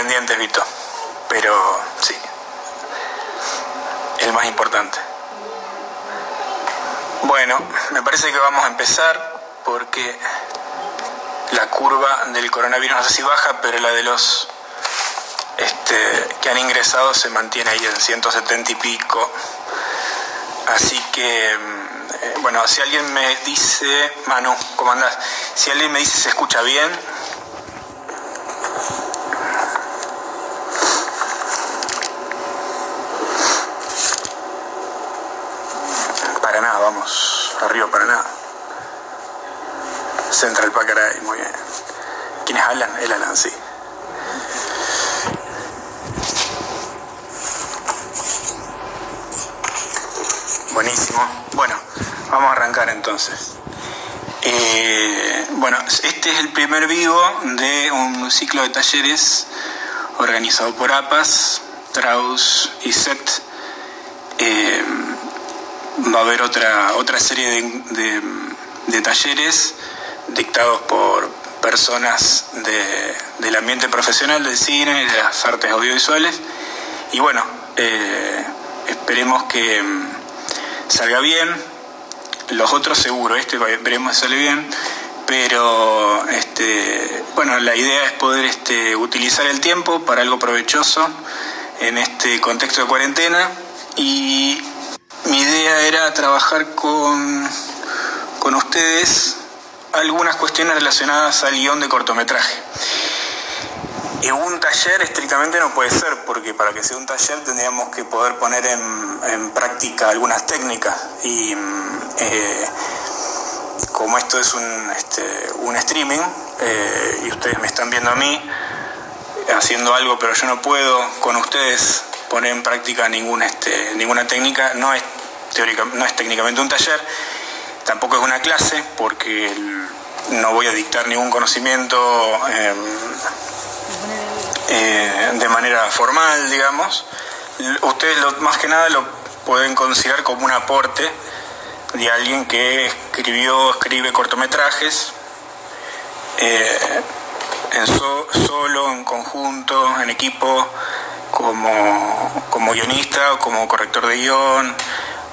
independientes, Vito, pero sí, el más importante. Bueno, me parece que vamos a empezar porque la curva del coronavirus no sé si baja, pero la de los que han ingresado se mantiene ahí en 170 y pico. Así que, bueno, si alguien me dice, Manu, ¿cómo andás? Si alguien me dice se escucha bien. Paraná, vamos, arriba Paraná. Central Pacaray, muy bien. ¿Quiénes hablan? El Alan, sí. Buenísimo. Bueno, vamos a arrancar entonces. Bueno, este es el primer vivo de un ciclo de talleres organizado por APAS, Traus y SET. Va a haber otra serie de talleres dictados por personas del ambiente profesional del cine y de las artes audiovisuales. Y bueno, esperemos que salga bien. Los otros seguro, veremos si sale bien, pero bueno, la idea es poder utilizar el tiempo para algo provechoso en este contexto de cuarentena, y mi idea era trabajar con ustedes algunas cuestiones relacionadas al guión de cortometraje. Un taller estrictamente no puede ser, porque para que sea un taller tendríamos que poder poner en práctica algunas técnicas, y como esto es un streaming, y ustedes me están viendo a mí haciendo algo, pero yo no puedo con ustedes poner en práctica ninguna técnica, no es técnicamente un taller, tampoco es una clase, porque no voy a dictar ningún conocimiento de manera formal, digamos. Ustedes más que nada lo pueden considerar como un aporte de alguien que escribe cortometrajes solo, en conjunto, en equipo, como guionista o como corrector de guión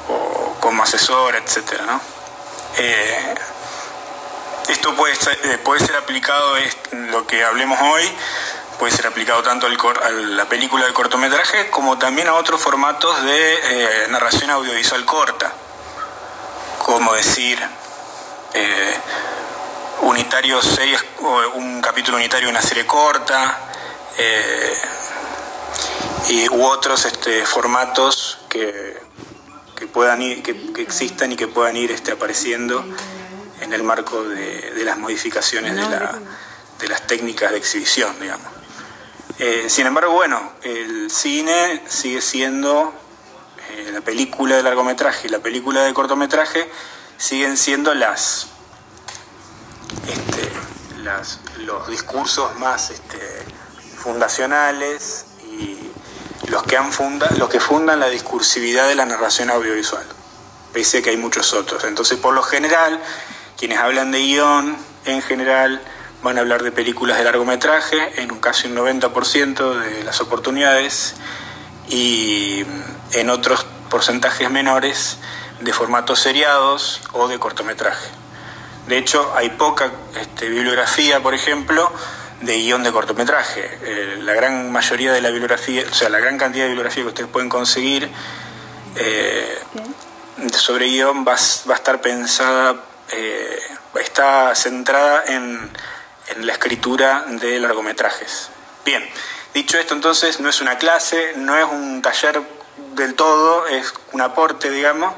o como asesor, etcétera, ¿no? Esto puede ser aplicado, lo que hablemos hoy puede ser aplicado tanto a la película de cortometraje como también a otros formatos de narración audiovisual corta, como decir series, o un capítulo unitario de una serie corta, u otros formatos que existan y que puedan ir apareciendo en el marco de las modificaciones de las técnicas de exhibición, digamos. Sin embargo, bueno, el cine sigue siendo, la película de largometraje y la película de cortometraje siguen siendo los discursos más fundacionales y los que fundan la discursividad de la narración audiovisual, pese a que hay muchos otros. Entonces, por lo general, quienes hablan de guión, en general, van a hablar de películas de largometraje, en casi un 90% de las oportunidades, y en otros porcentajes menores de formatos seriados o de cortometraje. De hecho, hay poca bibliografía, por ejemplo, de guión de cortometraje. La gran mayoría de la bibliografía, o sea, la gran cantidad de bibliografía que ustedes pueden conseguir sobre guión va a estar pensada, está centrada en la escritura de largometrajes. Bien, dicho esto, entonces, no es una clase, no es un taller del todo, es un aporte, digamos.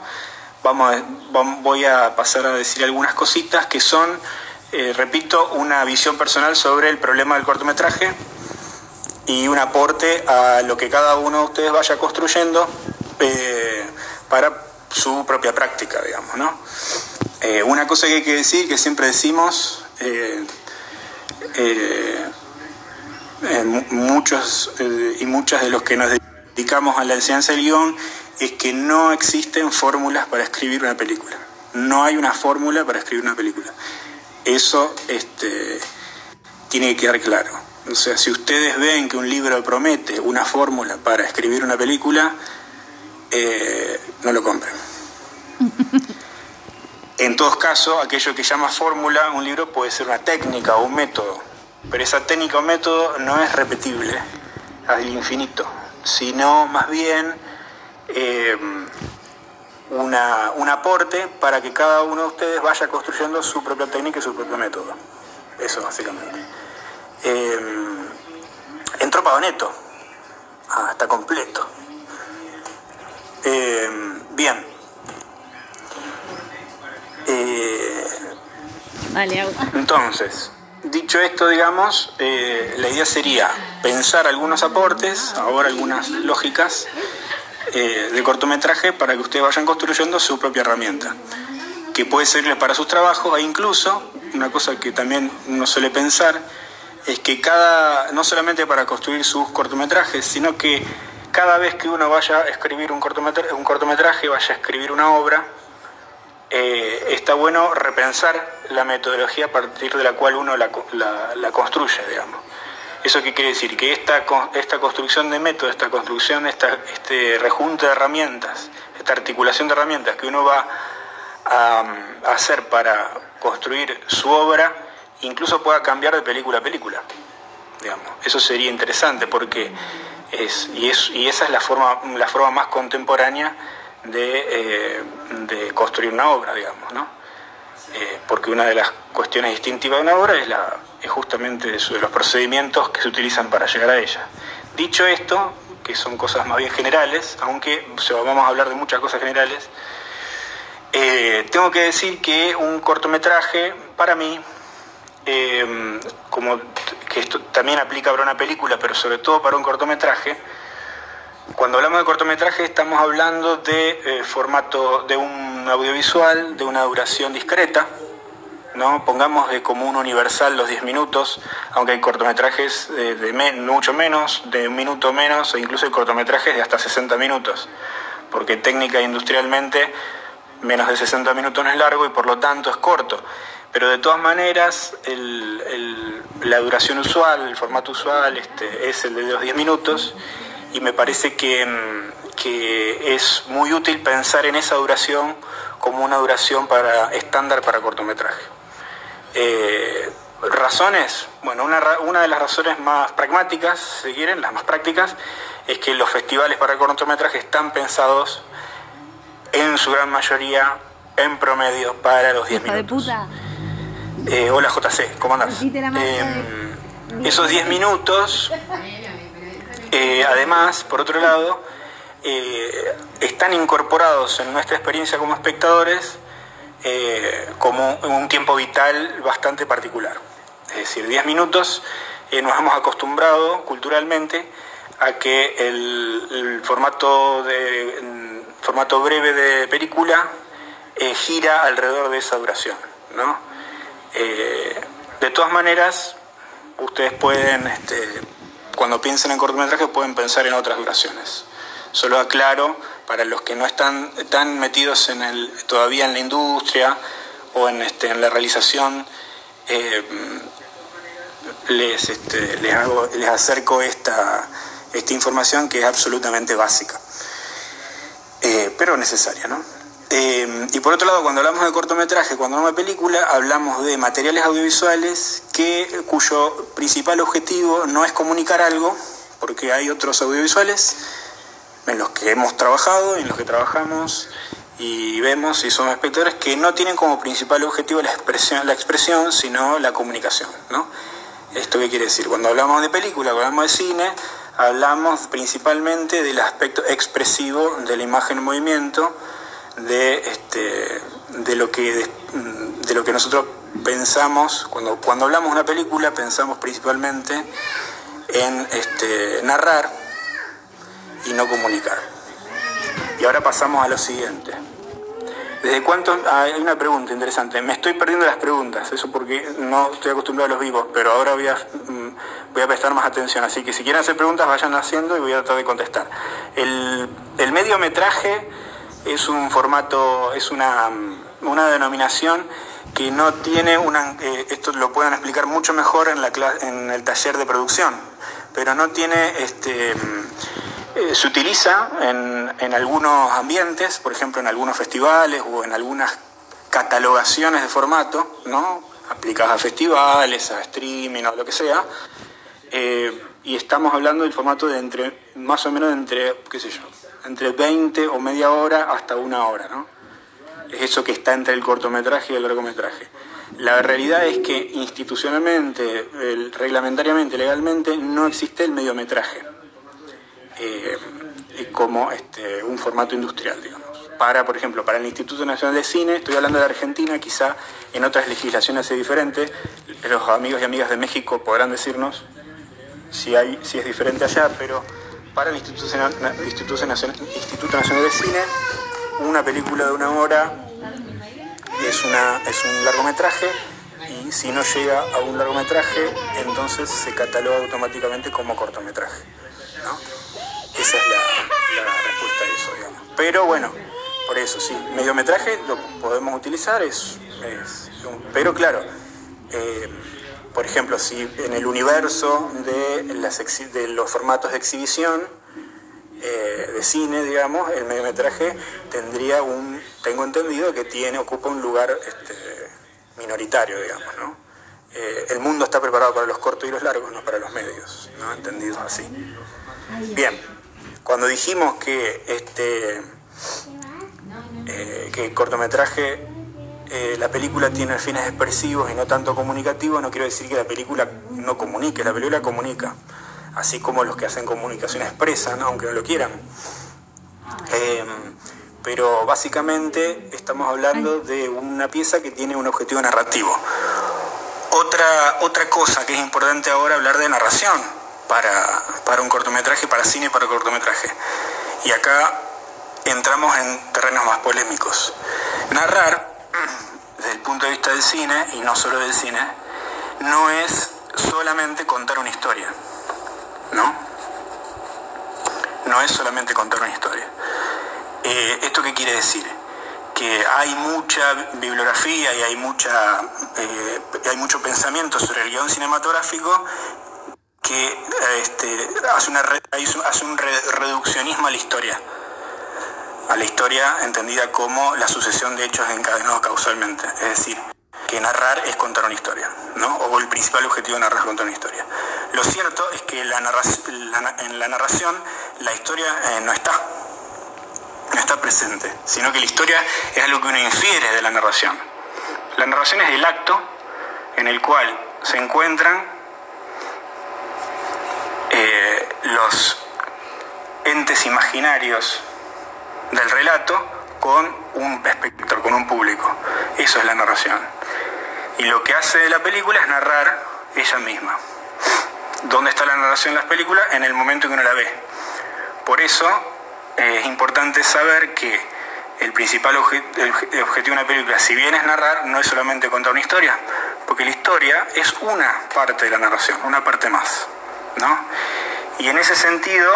Voy a pasar a decir algunas cositas que son, repito, una visión personal sobre el problema del cortometraje y un aporte a lo que cada uno de ustedes vaya construyendo para su propia práctica, digamos, ¿no? Una cosa que hay que decir, que siempre decimos, muchos y muchas de los que nos dedicamos a la enseñanza del guión, es que no existen fórmulas para escribir una película. No hay una fórmula para escribir una película. Eso tiene que quedar claro. O sea, si ustedes ven que un libro promete una fórmula para escribir una película, no lo compren. En todos casos, aquello que llama fórmula, un libro puede ser una técnica o un método, pero esa técnica o método no es repetible al infinito, sino más bien un aporte para que cada uno de ustedes vaya construyendo su propia técnica y su propio método. Eso básicamente. Entró Pavoneto. Está completo. Bien. Vale, agua. Entonces, dicho esto, digamos, la idea sería pensar algunos aportes, ahora algunas lógicas de cortometraje para que ustedes vayan construyendo su propia herramienta, que puede servirles para sus trabajos, e incluso, una cosa que también uno suele pensar, es que no solamente para construir sus cortometrajes, sino que cada vez que uno vaya a escribir un cortometraje, vaya a escribir una obra, está bueno repensar la metodología a partir de la cual uno la construye, digamos. ¿Eso qué quiere decir? Que esta construcción de método, esta construcción, este rejunte de herramientas, esta articulación de herramientas que uno va a hacer para construir su obra, incluso pueda cambiar de película a película, digamos. Eso sería interesante porque esa es la forma más contemporánea de construir una obra, digamos, ¿no? Porque una de las cuestiones distintivas de una obra es justamente de los procedimientos que se utilizan para llegar a ella. Dicho esto, que son cosas más bien generales, aunque vamos a hablar de muchas cosas generales, tengo que decir que un cortometraje, para mí, como que esto también aplica para una película, pero sobre todo para un cortometraje, cuando hablamos de cortometraje estamos hablando de formato de un audiovisual, de una duración discreta, ¿no? Pongamos de común universal los 10 minutos, aunque hay cortometrajes de mucho menos, de un minuto menos, e incluso hay cortometrajes de hasta 60 minutos, porque técnica e industrialmente menos de 60 minutos no es largo y por lo tanto es corto. Pero de todas maneras, la duración usual, el formato usual es el de los 10 minutos, y me parece que es muy útil pensar en esa duración como una duración estándar para cortometraje. ¿Razones? Bueno, una de las razones más pragmáticas, si quieren, las más prácticas, es que los festivales para cortometraje están pensados en su gran mayoría, en promedio, para los 10 minutos. ¡Hijo de puta! Hola JC, ¿cómo andás? Esos 10 minutos, además, por otro lado, están incorporados en nuestra experiencia como espectadores como un tiempo vital bastante particular. Es decir, 10 minutos nos hemos acostumbrado culturalmente a que el formato breve de película gira alrededor de esa duración, ¿no? De todas maneras, ustedes pueden, cuando piensen en cortometrajes, pueden pensar en otras duraciones. Solo aclaro, para los que no están tan metidos todavía en la industria o en la realización, les acerco esta información que es absolutamente básica, pero necesaria, ¿no? Y por otro lado, cuando hablamos de cortometraje, cuando hablamos de película, hablamos de materiales audiovisuales cuyo principal objetivo no es comunicar algo, porque hay otros audiovisuales en los que hemos trabajado, en los que trabajamos y vemos y somos espectadores, que no tienen como principal objetivo la expresión, sino la comunicación, ¿no? ¿Esto qué quiere decir? Cuando hablamos de película, cuando hablamos de cine, hablamos principalmente del aspecto expresivo de la imagen en movimiento, de lo que nosotros pensamos cuando hablamos de una película. Pensamos principalmente en narrar y no comunicar. Y ahora pasamos a lo siguiente. ¿Desde cuánto? Hay una pregunta interesante. Me estoy perdiendo las preguntas, eso porque no estoy acostumbrado a los vivos, pero ahora voy a prestar más atención. Así que si quieren hacer preguntas, vayan haciendo y voy a tratar de contestar. El mediometraje es un formato, es una denominación que no tiene esto lo pueden explicar mucho mejor en el taller de producción, pero no tiene, se utiliza en algunos ambientes, por ejemplo en algunos festivales o en algunas catalogaciones de formato, ¿no? Aplicadas a festivales, a streaming o lo que sea, y estamos hablando del formato de más o menos entre 20 o media hora hasta una hora, ¿no? Es eso que está entre el cortometraje y el largometraje. La realidad es que institucionalmente, reglamentariamente, legalmente, no existe el mediometraje como un formato industrial, digamos. Por ejemplo, para el Instituto Nacional de Cine, estoy hablando de Argentina, quizá en otras legislaciones es diferente, los amigos y amigas de México podrán decirnos si es diferente allá, pero para el Instituto Nacional de Cine, una película de una hora es un largometraje, y si no llega a un largometraje, entonces se cataloga automáticamente como cortometraje, ¿no? Esa es la respuesta a eso, digamos. Pero bueno, por eso sí, mediometraje lo podemos utilizar, pero claro, por ejemplo, si en el universo de los formatos de exhibición de cine, digamos, el mediometraje tengo entendido que ocupa un lugar minoritario, digamos, ¿no? El mundo está preparado para los cortos y los largos, no para los medios, ¿no? Entendido así. Bien, cuando dijimos que el cortometraje, la película tiene fines expresivos y no tanto comunicativos, no quiero decir que la película no comunique, la película comunica, así como los que hacen comunicación expresa, ¿no? Aunque no lo quieran. Pero básicamente estamos hablando de una pieza que tiene un objetivo narrativo. Otra cosa que es importante ahora, hablar de narración para un cortometraje, para cine y para cortometraje. Y acá entramos en terrenos más polémicos. Narrar, desde el punto de vista del cine, y no solo del cine, no es solamente contar una historia, ¿no? No es solamente contar una historia. ¿Esto qué quiere decir? Que hay mucha bibliografía y hay mucho pensamiento sobre el guión cinematográfico que hace un reduccionismo a la historia entendida como la sucesión de hechos encadenados causalmente. Es decir, que narrar es contar una historia, ¿no? O el principal objetivo de narrar es contar una historia. Lo cierto es que en la narración la historia no está presente, sino que la historia es algo que uno infiere de la narración. La narración es el acto en el cual se encuentran los entes imaginarios del relato con un espectador, con un público. Eso es la narración. Y lo que hace la película es narrar ella misma. ¿Dónde está la narración en las películas? En el momento en que uno la ve. Por eso es importante saber que el principal objetivo de una película, si bien es narrar, no es solamente contar una historia, porque la historia es una parte de la narración, una parte más, ¿no? Y en ese sentido,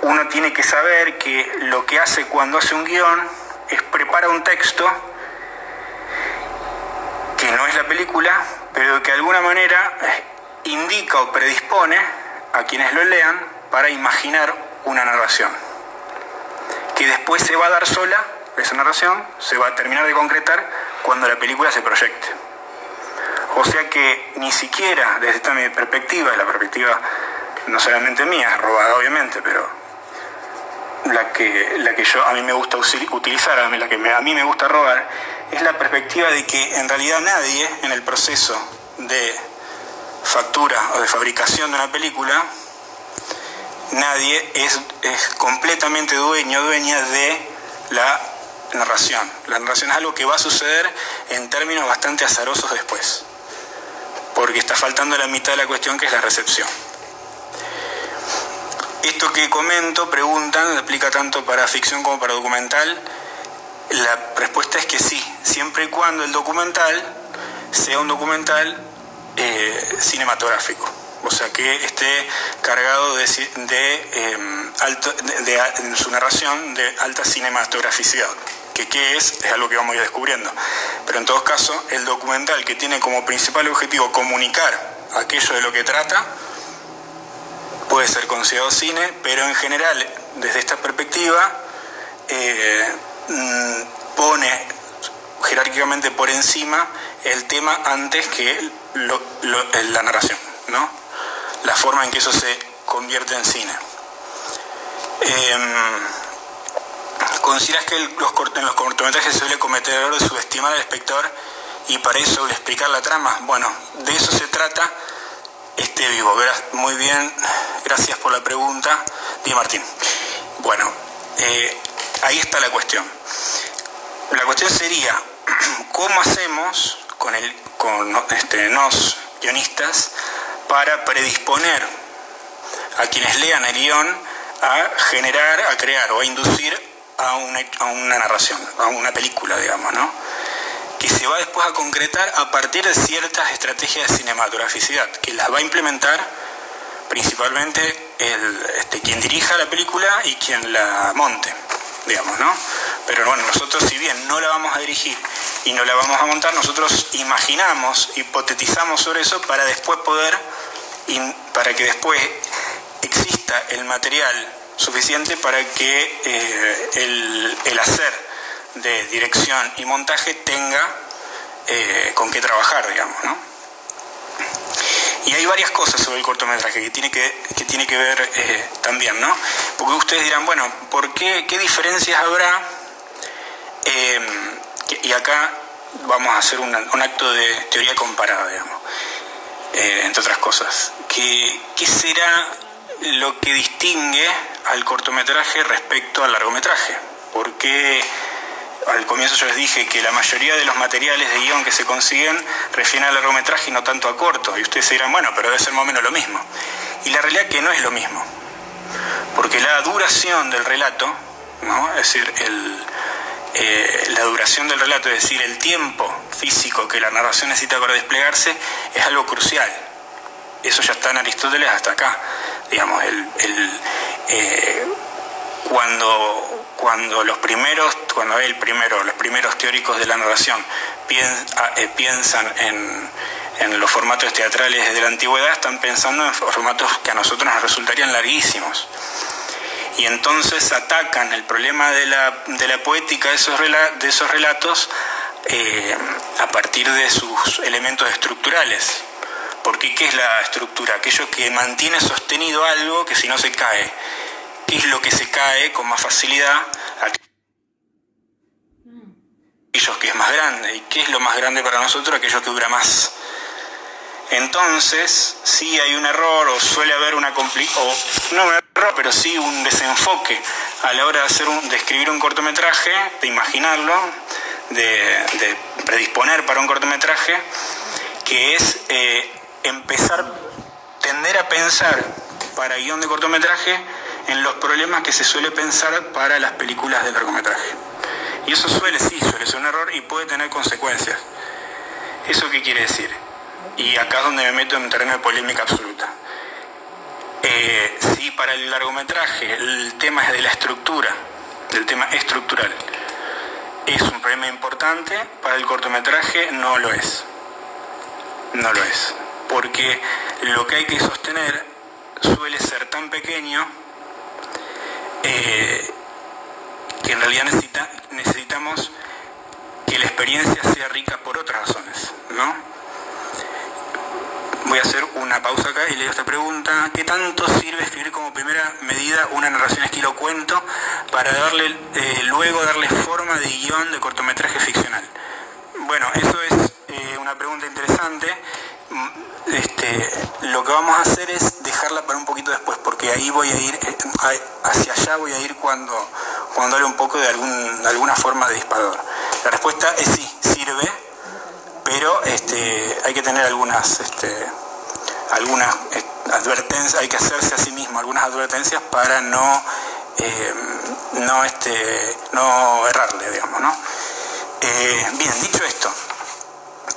uno tiene que saber que lo que hace cuando hace un guión es prepara un texto que no es la película, pero que de alguna manera indica o predispone a quienes lo lean para imaginar una narración, que después se va a dar sola, esa narración se va a terminar de concretar cuando la película se proyecte. O sea que ni siquiera, desde esta mi perspectiva, la perspectiva no solamente mía, robada obviamente, pero la que a mí me gusta utilizar, la que a mí me gusta robar, es la perspectiva de que en realidad nadie en el proceso de factura o de fabricación de una película, nadie es completamente dueña de la narración. La narración es algo que va a suceder en términos bastante azarosos después, porque está faltando la mitad de la cuestión, que es la recepción. Esto que comento, preguntan, aplica tanto para ficción como para documental. La respuesta es que sí, siempre y cuando el documental sea un documental cinematográfico, o sea que esté cargado en su narración de alta cinematograficidad, que qué es algo que vamos a ir descubriendo. Pero en todo caso, el documental, que tiene como principal objetivo comunicar aquello de lo que trata, puede ser considerado cine, pero en general, desde esta perspectiva, pone jerárquicamente por encima el tema antes que la narración, ¿no? La forma en que eso se convierte en cine. ¿Consideras que en los cortometrajes se suele cometer el error de subestimar al espectador y para eso explicar la trama? Bueno, de eso se trata Vivo. Muy bien, gracias por la pregunta, Di Martín. Bueno, ahí está la cuestión. La cuestión sería, ¿cómo hacemos con los guionistas para predisponer a quienes lean el guión a generar, a crear o a inducir a una narración, a una película, digamos, ¿no? Que se va después a concretar a partir de ciertas estrategias de cinematograficidad, que las va a implementar principalmente quien dirija la película y quien la monte, digamos, ¿no? Pero bueno, nosotros, si bien no la vamos a dirigir y no la vamos a montar, nosotros imaginamos, hipotetizamos sobre eso para que después exista el material suficiente para que el hacer de dirección y montaje tenga con qué trabajar, digamos, ¿no? Y hay varias cosas sobre el cortometraje que tiene que ver también, ¿no? Porque ustedes dirán, bueno, ¿qué diferencias habrá? Y acá vamos a hacer un acto de teoría comparada, digamos, entre otras cosas. ¿Qué será lo que distingue al cortometraje respecto al largometraje? Porque al comienzo yo les dije que la mayoría de los materiales de guión que se consiguen refieren al largometraje y no tanto a corto. Y ustedes dirán, bueno, pero debe ser más o menos lo mismo. Y la realidad es que no es lo mismo. Porque la duración del relato, ¿no? Es decir, la duración del relato, es decir, el tiempo físico que la narración necesita para desplegarse, es algo crucial. Eso ya está en Aristóteles hasta acá. Digamos, cuando los primeros teóricos de la narración piensan en los formatos teatrales de la antigüedad, están pensando en formatos que a nosotros nos resultarían larguísimos. Y entonces atacan el problema de la poética de esos relatos a partir de sus elementos estructurales. Porque ¿qué es la estructura? Aquello que mantiene sostenido algo que si no se cae. ¿Qué es lo que se cae con más facilidad? Aquello que es más grande. ¿Y qué es lo más grande para nosotros? Aquello que dura más. Entonces, sí hay un error, o suele haber no un error, pero sí un desenfoque a la hora de escribir un cortometraje, de imaginarlo, de predisponer para un cortometraje, que es tender a pensar para guión de cortometraje en los problemas que se suele pensar para las películas de largometraje. Y eso suele ser un error y puede tener consecuencias. ¿Eso qué quiere decir? Y acá es donde me meto en un terreno de polémica absoluta. Si para el largometraje el tema es de la estructura, del tema estructural, es un problema importante, para el cortometraje no lo es. No lo es. Porque lo que hay que sostener suele ser tan pequeño que en realidad necesitamos que la experiencia sea rica por otras razones, ¿no? Voy a hacer una pausa acá y leo esta pregunta. ¿Qué tanto sirve escribir como primera medida una narración estilo cuento para luego darle forma de guión de cortometraje ficcional? Bueno, eso es una pregunta interesante. Lo que vamos a hacer es dejarla para un poquito después, porque ahí voy a ir, hacia allá voy a ir cuando hable un poco de alguna forma de disparador. La respuesta es sí, sirve, pero hay que tener algunas advertencias, hay que hacerse a sí mismo algunas advertencias para no errarle, digamos, ¿no? Bien, dicho esto,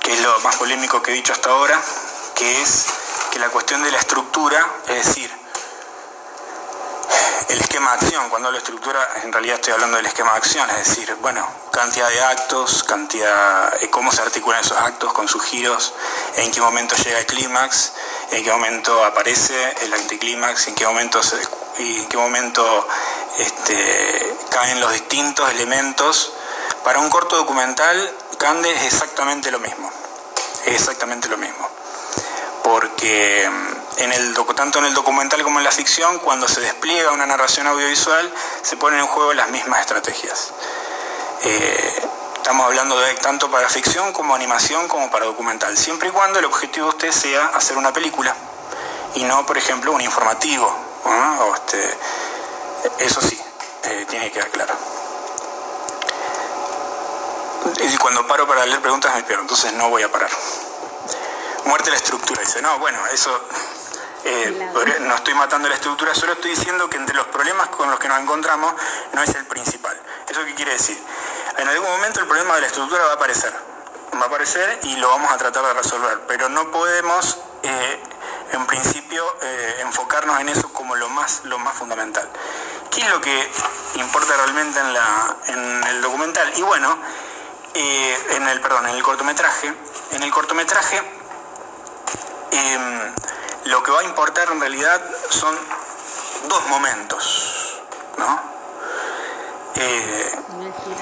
que es lo más polémico que he dicho hasta ahora, que es que la cuestión de la estructura, es decir, el esquema de acción. Cuando hablo de estructura, en realidad estoy hablando del esquema de acción, es decir, bueno, cantidad de actos, cómo se articulan esos actos con sus giros, en qué momento llega el clímax, en qué momento aparece el anticlímax, en qué momento caen los distintos elementos. Para un corto documental, Cande es exactamente lo mismo. Es exactamente lo mismo. Porque tanto en el documental como en la ficción, cuando se despliega una narración audiovisual, se ponen en juego las mismas estrategias. Estamos hablando de tanto para ficción como animación como para documental, siempre y cuando el objetivo de usted sea hacer una película y no, por ejemplo, un informativo, ¿no? Eso sí, tiene que quedar claro. Y cuando paro para leer preguntas me pierdo, entonces no voy a parar. Muerte la estructura, dice. No, bueno, eso no estoy matando la estructura, solo estoy diciendo que entre los problemas con los que nos encontramos no es el principal. ¿Eso qué quiere decir? En algún momento el problema de la estructura va a aparecer y lo vamos a tratar de resolver, pero no podemos en principio enfocarnos en eso como lo más fundamental. ¿Qué es lo que importa realmente en el documental? Y bueno, en el cortometraje. En el cortometraje lo que va a importar en realidad son dos momentos, ¿no?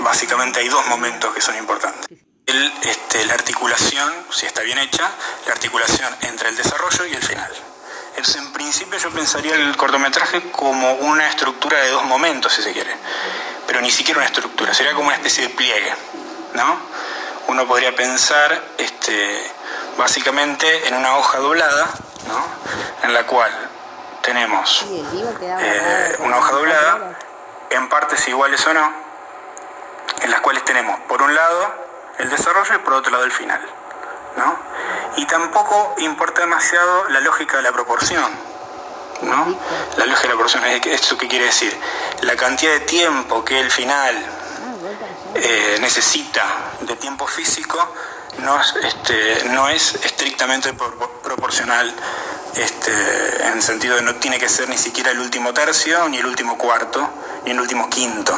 Básicamente hay dos momentos que son importantes. La articulación, si está bien hecha, la articulación entre el desarrollo y el final. Entonces, en principio yo pensaría el cortometraje como una estructura de dos momentos, si se quiere, pero ni siquiera una estructura, sería como una especie de pliegue, ¿no? Uno podría pensar básicamente en una hoja doblada, ¿no? En la cual tenemos una hoja doblada en partes iguales o no, en las cuales tenemos por un lado el desarrollo y por otro lado el final, ¿no? Y tampoco importa demasiado la lógica de la proporción, ¿no? La lógica de la proporción, ¿esto qué quiere decir? La cantidad de tiempo que el final necesita de tiempo físico no es estrictamente proporcional, en el sentido de no tiene que ser ni siquiera el último tercio, ni el último cuarto, ni el último quinto,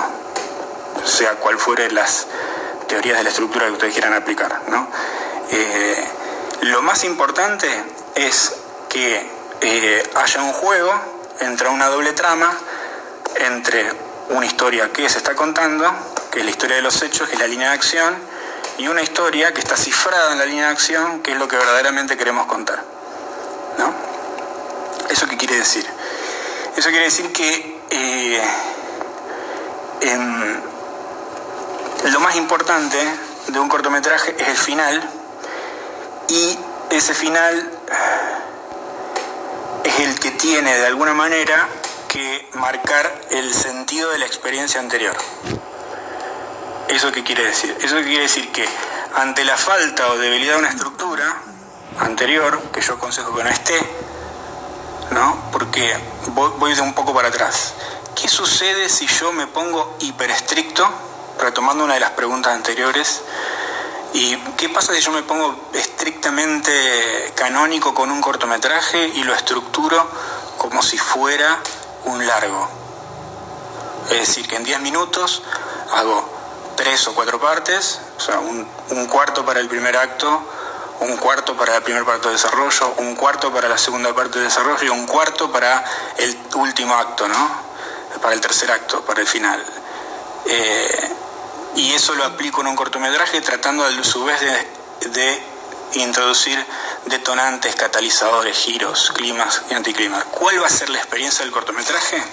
sea cual fuere las teorías de la estructura que ustedes quieran aplicar, ¿no? Lo más importante es que haya un juego entre una doble trama, entre una historia que se está contando, que es la historia de los hechos, que es la línea de acción, y una historia que está cifrada en la línea de acción, que es lo que verdaderamente queremos contar, ¿no? ¿Eso qué quiere decir? Eso quiere decir que lo más importante de un cortometraje es el final, y ese final es el que tiene de alguna manera que marcar el sentido de la experiencia anterior. ¿Eso qué quiere decir? Eso quiere decir que ante la falta o debilidad de una estructura anterior, que yo aconsejo que no esté, ¿no? Porque voy de un poco para atrás. ¿Qué sucede si yo me pongo hiperestricto, retomando una de las preguntas anteriores? ¿Y qué pasa si yo me pongo estrictamente canónico con un cortometraje y lo estructuro como si fuera un largo? Es decir, que en 10 minutos hago 3 o 4 partes, o sea, un cuarto para el primer acto, un cuarto para la primera parte de desarrollo, un cuarto para la segunda parte de desarrollo y un cuarto para el último acto, ¿no? Para el tercer acto, para el final. Y eso lo aplico en un cortometraje tratando a su vez de introducir detonantes, catalizadores, giros, climas y anticlimas. ¿Cuál va a ser la experiencia del cortometraje?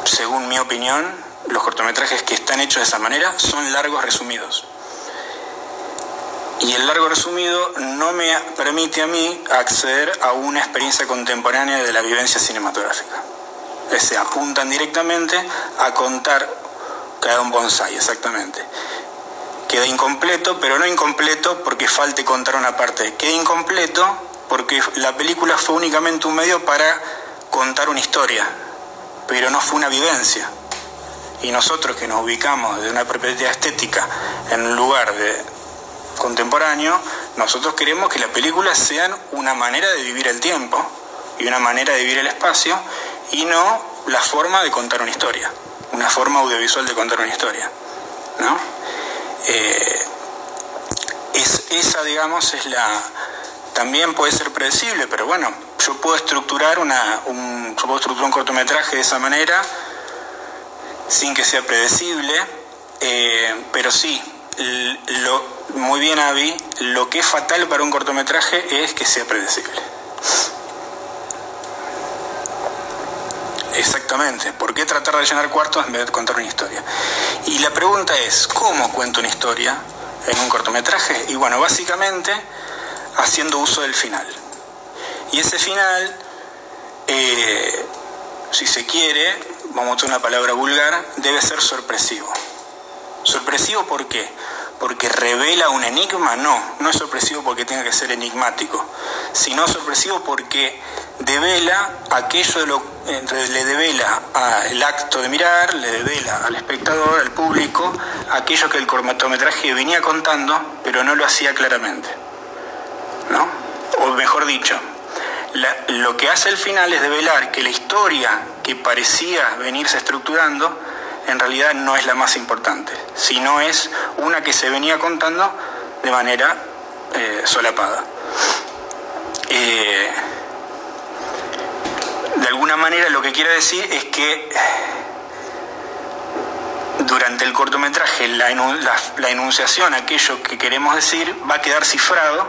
Según mi opinión, los cortometrajes que están hechos de esa manera son largos resumidos. Y el largo resumido no me permite a mí acceder a una experiencia contemporánea de la vivencia cinematográfica. Se apuntan directamente a contar cada un bonsai, exactamente. Queda incompleto, pero no incompleto porque falte contar una parte. Queda incompleto porque la película fue únicamente un medio para contar una historia, pero no fue una vivencia. Y nosotros que nos ubicamos desde una perspectiva estética en un lugar contemporáneo, nosotros queremos que las películas sean una manera de vivir el tiempo y una manera de vivir el espacio, y no la forma de contar una historia, una forma audiovisual de contar una historia, ¿no? Esa, digamos, es la... También puede ser predecible, pero bueno, yo puedo estructurar un cortometraje de esa manera sin que sea predecible, pero sí, muy bien, Avi, lo que es fatal para un cortometraje es que sea predecible. Exactamente, ¿por qué tratar de llenar cuartos en vez de contar una historia? Y la pregunta es, ¿cómo cuento una historia en un cortometraje? Y bueno, básicamente haciendo uso del final. Y ese final, si se quiere, vamos a usar una palabra vulgar, debe ser sorpresivo. ¿Sorpresivo por qué? ¿Porque revela un enigma? No es sorpresivo porque tenga que ser enigmático, sino sorpresivo porque devela aquello le devela al acto de mirar, le devela al espectador, al público, aquello que el cortometraje venía contando, pero no lo hacía claramente, ¿no? O mejor dicho, lo que hace el final es develar que la historia que parecía venirse estructurando en realidad no es la más importante, sino es una que se venía contando de manera solapada. De alguna manera lo que quiero decir es que durante el cortometraje la enunciación, aquello que queremos decir, va a quedar cifrado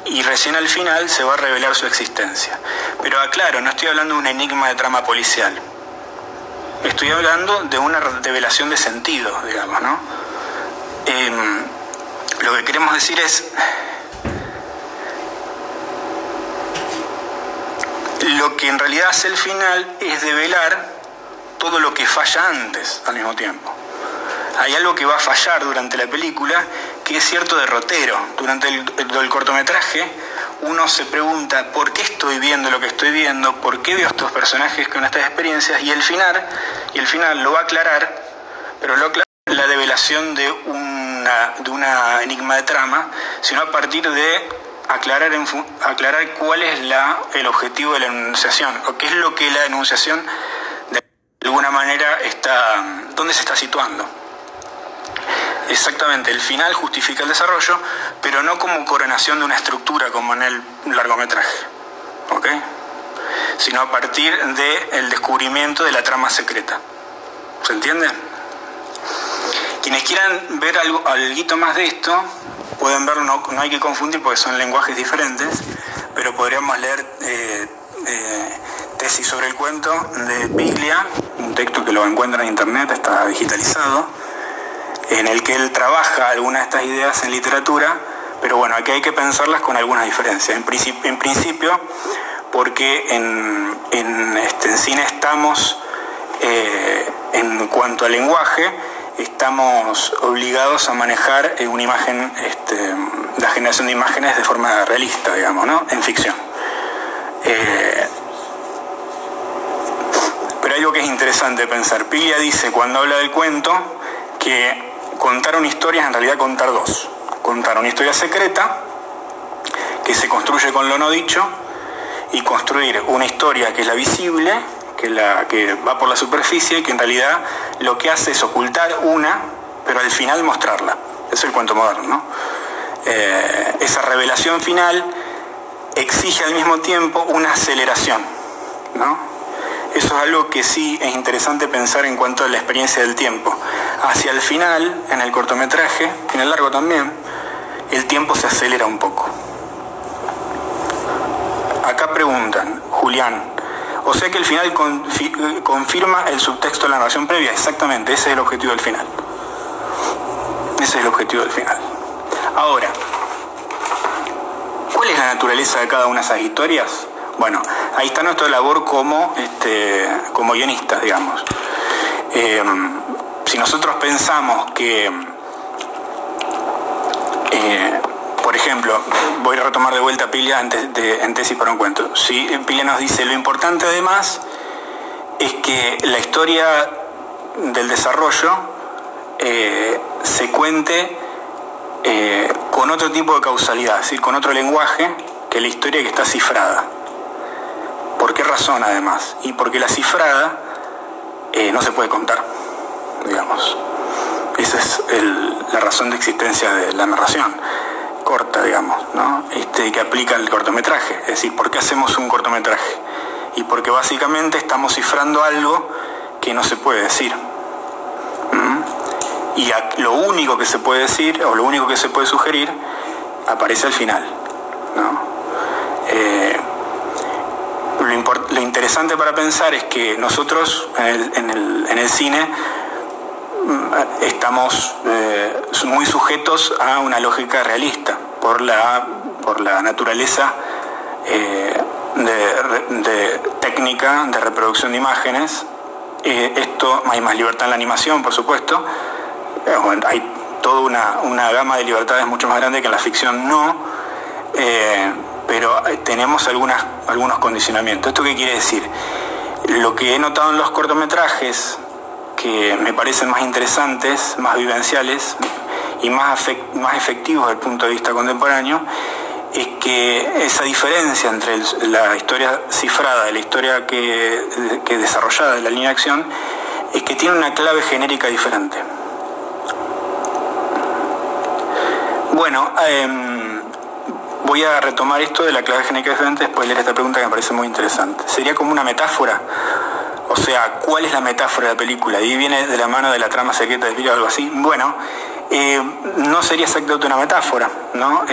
y recién al final se va a revelar su existencia. Pero aclaro, no estoy hablando de un enigma de trama policial. Estoy hablando de una revelación de sentido, digamos, ¿no? Lo que queremos decir es... Lo que en realidad hace el final es develar todo lo que falla antes al mismo tiempo. Hay algo que va a fallar durante la película, que es cierto derrotero. Durante el cortometraje uno se pregunta ¿por qué estoy viendo lo que estoy viendo? ¿Por qué veo estos personajes con estas experiencias? Y el final lo va a aclarar, pero lo aclara la develación de una enigma de trama, sino a partir de aclarar cuál es el objetivo de la enunciación, o qué es lo que la enunciación de alguna manera dónde se está situando. Exactamente, el final justifica el desarrollo, pero no como coronación de una estructura como en el largometraje, ¿ok? Sino a partir del descubrimiento de la trama secreta. ¿Se entiende? Quienes quieran ver algo más de esto, pueden verlo, no hay que confundir porque son lenguajes diferentes, pero podríamos leer Tesis sobre el cuento de Piglia, un texto que lo encuentran en internet, está digitalizado, en el que él trabaja algunas de estas ideas en literatura, pero bueno, aquí hay que pensarlas con algunas diferencias. En principio, porque en cine estamos, en cuanto al lenguaje, estamos obligados a manejar una imagen, la generación de imágenes de forma realista, digamos, ¿no? En ficción. Pero hay algo que es interesante pensar. Piglia dice, cuando habla del cuento, que contar una historia es en realidad contar dos. Contar una historia secreta, que se construye con lo no dicho, y construir una historia que es la visible, que va por la superficie, que en realidad lo que hace es ocultar pero al final mostrarla. Eso es el cuento moderno, ¿no? Esa revelación final exige al mismo tiempo una aceleración, ¿no? Eso es algo que sí es interesante pensar en cuanto a la experiencia del tiempo. Hacia el final, en el cortometraje, en el largo también, el tiempo se acelera un poco. Acá preguntan, Julián, o sea que el final confirma el subtexto de la narración previa. Exactamente, ese es el objetivo del final. Ese es el objetivo del final. Ahora, ¿cuál es la naturaleza de cada una de esas historias? Bueno, ahí está nuestra labor como guionistas, digamos. Si nosotros pensamos que, por ejemplo, voy a retomar de vuelta a Piglia en Tesis para un cuento. Si Piglia nos dice, lo importante además es que la historia del desarrollo se cuente con otro tipo de causalidad, es decir, con otro lenguaje que la historia que está cifrada. ¿Por qué razón además? Y porque la cifrada no se puede contar, digamos. Esa es la razón de existencia de la narración corta, digamos, ¿no? Que aplica el cortometraje. Es decir, ¿por qué hacemos un cortometraje? Y porque básicamente estamos cifrando algo que no se puede decir. Y lo único que se puede decir, o lo único que se puede sugerir, aparece al final, ¿no? Lo interesante para pensar es que nosotros en el cine estamos muy sujetos a una lógica realista por la naturaleza de técnica de reproducción de imágenes. Esto hay más libertad en la animación, por supuesto. Hay toda una gama de libertades mucho más grande que en la ficción no, pero tenemos algunos condicionamientos. ¿Esto qué quiere decir? Lo que he notado en los cortometrajes, que me parecen más interesantes, más vivenciales y más efectivos desde el punto de vista contemporáneo, es que esa diferencia entre la historia cifrada y la historia que desarrollada de la línea de acción es que tiene una clave genérica diferente. Bueno, voy a retomar esto de la clave genérica diferente después de leer esta pregunta que me parece muy interesante. ¿Sería como una metáfora? O sea, ¿cuál es la metáfora de la película? ¿Y viene de la mano de la trama secreta del video o algo así? Bueno, no sería exactamente una metáfora, ¿no?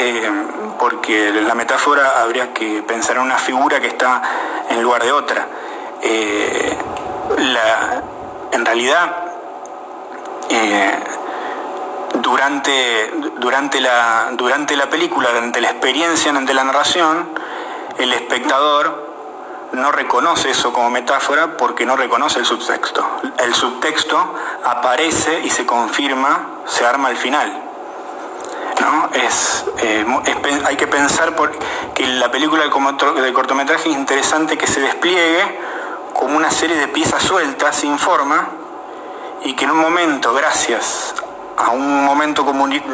Porque la metáfora habría que pensar en una figura que está en lugar de otra. En realidad, durante la película, durante la experiencia, durante la narración, el espectador no reconoce eso como metáfora porque no reconoce el subtexto. El subtexto aparece y se confirma, se arma al final, ¿no? Hay que pensar que la película de cortometraje es interesante que se despliegue como una serie de piezas sueltas, sin forma, y que en un momento, gracias a un momento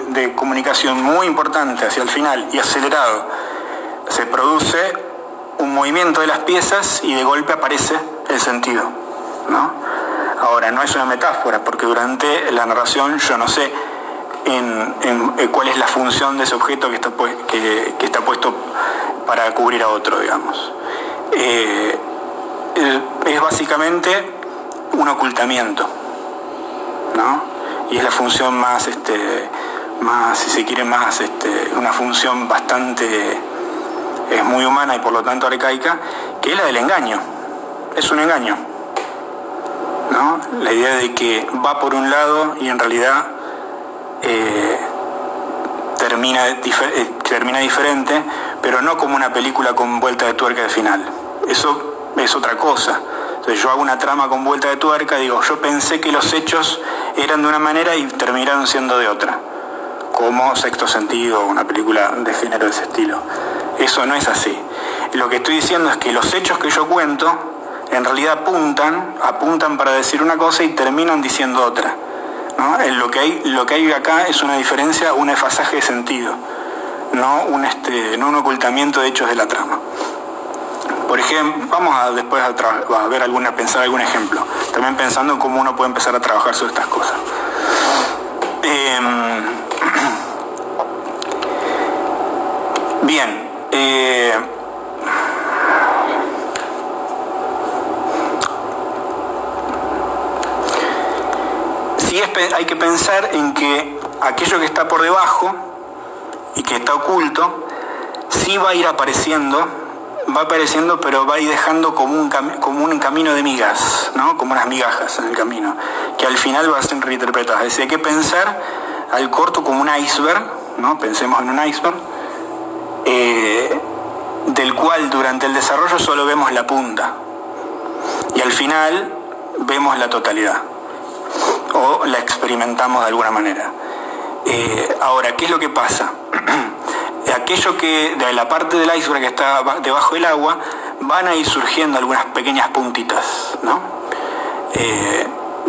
de comunicación muy importante hacia el final y acelerado, se produce un movimiento de las piezas y de golpe aparece el sentido, ¿no? Ahora, no es una metáfora, porque durante la narración yo no sé cuál es la función de ese objeto que está puesto para cubrir a otro, digamos. Es básicamente un ocultamiento, ¿no? Y es la función más, si se quiere, una función bastante muy humana y por lo tanto arcaica, que es la del engaño. Es un engaño, ¿no? La idea de que va por un lado y en realidad termina diferente, pero no como una película con vuelta de tuerca al final. Eso es otra cosa. Entonces yo hago una trama con vuelta de tuerca, digo, yo pensé que los hechos eran de una manera y terminaron siendo de otra, como Sexto Sentido, una película de género de ese estilo. Eso no es así. Lo que estoy diciendo es que los hechos que yo cuento en realidad apuntan para decir una cosa y terminan diciendo otra, ¿no? Lo que hay acá es una diferencia, un desfasaje de sentido, no un ocultamiento de hechos de la trama. Por ejemplo, vamos después a pensar algún ejemplo, también pensando en cómo uno puede empezar a trabajar sobre estas cosas. Bien. Sí, hay que pensar en que aquello que está por debajo y que está oculto sí va a ir apareciendo, pero va a ir dejando como un camino de migas, ¿no? Como unas migajas en el camino, que al final va a ser reinterpretadas. Es decir, hay que pensar al corto como un iceberg, ¿no? Pensemos en un iceberg, del cual durante el desarrollo solo vemos la punta y al final vemos la totalidad o la experimentamos de alguna manera. Ahora, ¿qué es lo que pasa? Aquello que de la parte del iceberg que está debajo del agua van a ir surgiendo algunas pequeñas puntitas, ¿no?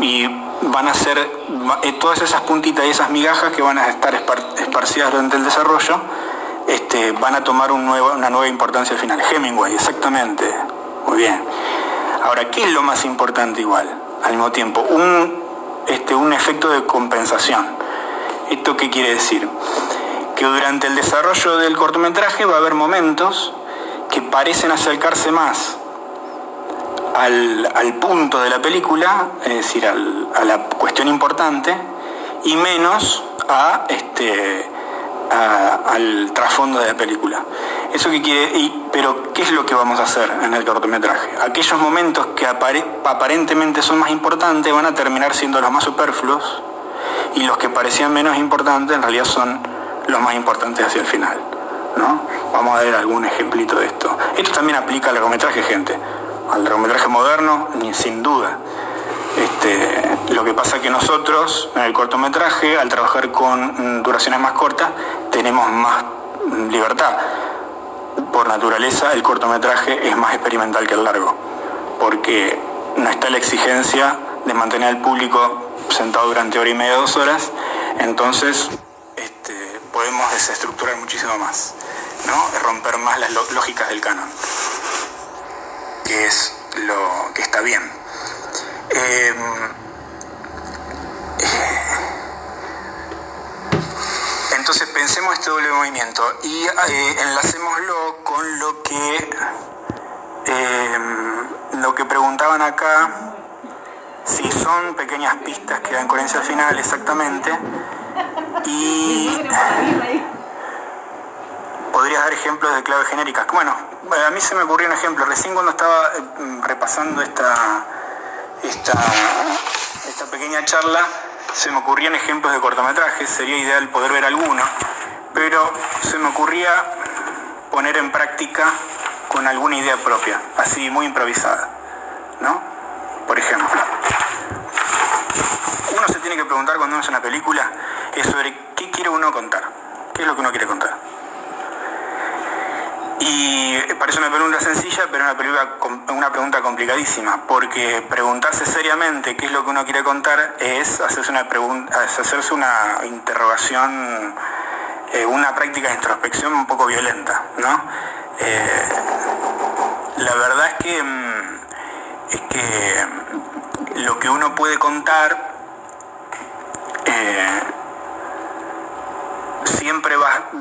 Y van a ser todas esas puntitas y esas migajas que van a estar esparcidas durante el desarrollo, van a tomar una nueva importancia al final. Hemingway, exactamente, muy Muy bien. Ahora, ¿qué es lo más importante igual? Al mismo tiempo, un efecto de compensación. ¿Esto qué quiere decir? Que durante el desarrollo del cortometraje va a haber momentos que parecen acercarse más al punto de la película, es decir, a la cuestión importante, y menos al trasfondo de la película. ¿Eso qué quiere? Pero ¿qué es lo que vamos a hacer en el cortometraje? Aquellos momentos que aparentemente son más importantes van a terminar siendo los más superfluos, y los que parecían menos importantes en realidad son los más importantes hacia el final, ¿no? Vamos a ver algún ejemplito de esto. Esto también aplica al largometraje, gente. Al largometraje moderno, sin duda. Lo que pasa es que nosotros, en el cortometraje, al trabajar con duraciones más cortas, tenemos más libertad. Por naturaleza, el cortometraje es más experimental que el largo, porque no está la exigencia de mantener al público sentado durante hora y media, 2 horas. Entonces, podemos desestructurar muchísimo más, ¿no? Romper más las lógicas del canon, que es lo que está bien. Entonces pensemos este doble movimiento y enlacémoslo con lo que preguntaban acá, si son pequeñas pistas que dan coherencia al final exactamente, y podrías dar ejemplos de claves genéricas. Bueno, a mí se me ocurrió un ejemplo recién cuando estaba repasando esta pequeña charla. Se me ocurrían ejemplos de cortometrajes, sería ideal poder ver alguno, pero se me ocurría poner en práctica con alguna idea propia, así muy improvisada, ¿no? Por ejemplo, uno se tiene que preguntar cuando uno hace una película es sobre qué quiere uno contar, qué es lo que uno quiere contar. Y parece una pregunta sencilla, pero una pregunta complicadísima, porque preguntarse seriamente qué es lo que uno quiere contar es hacerse una interrogación, una práctica de introspección un poco violenta, ¿no? La verdad es que lo que uno puede contar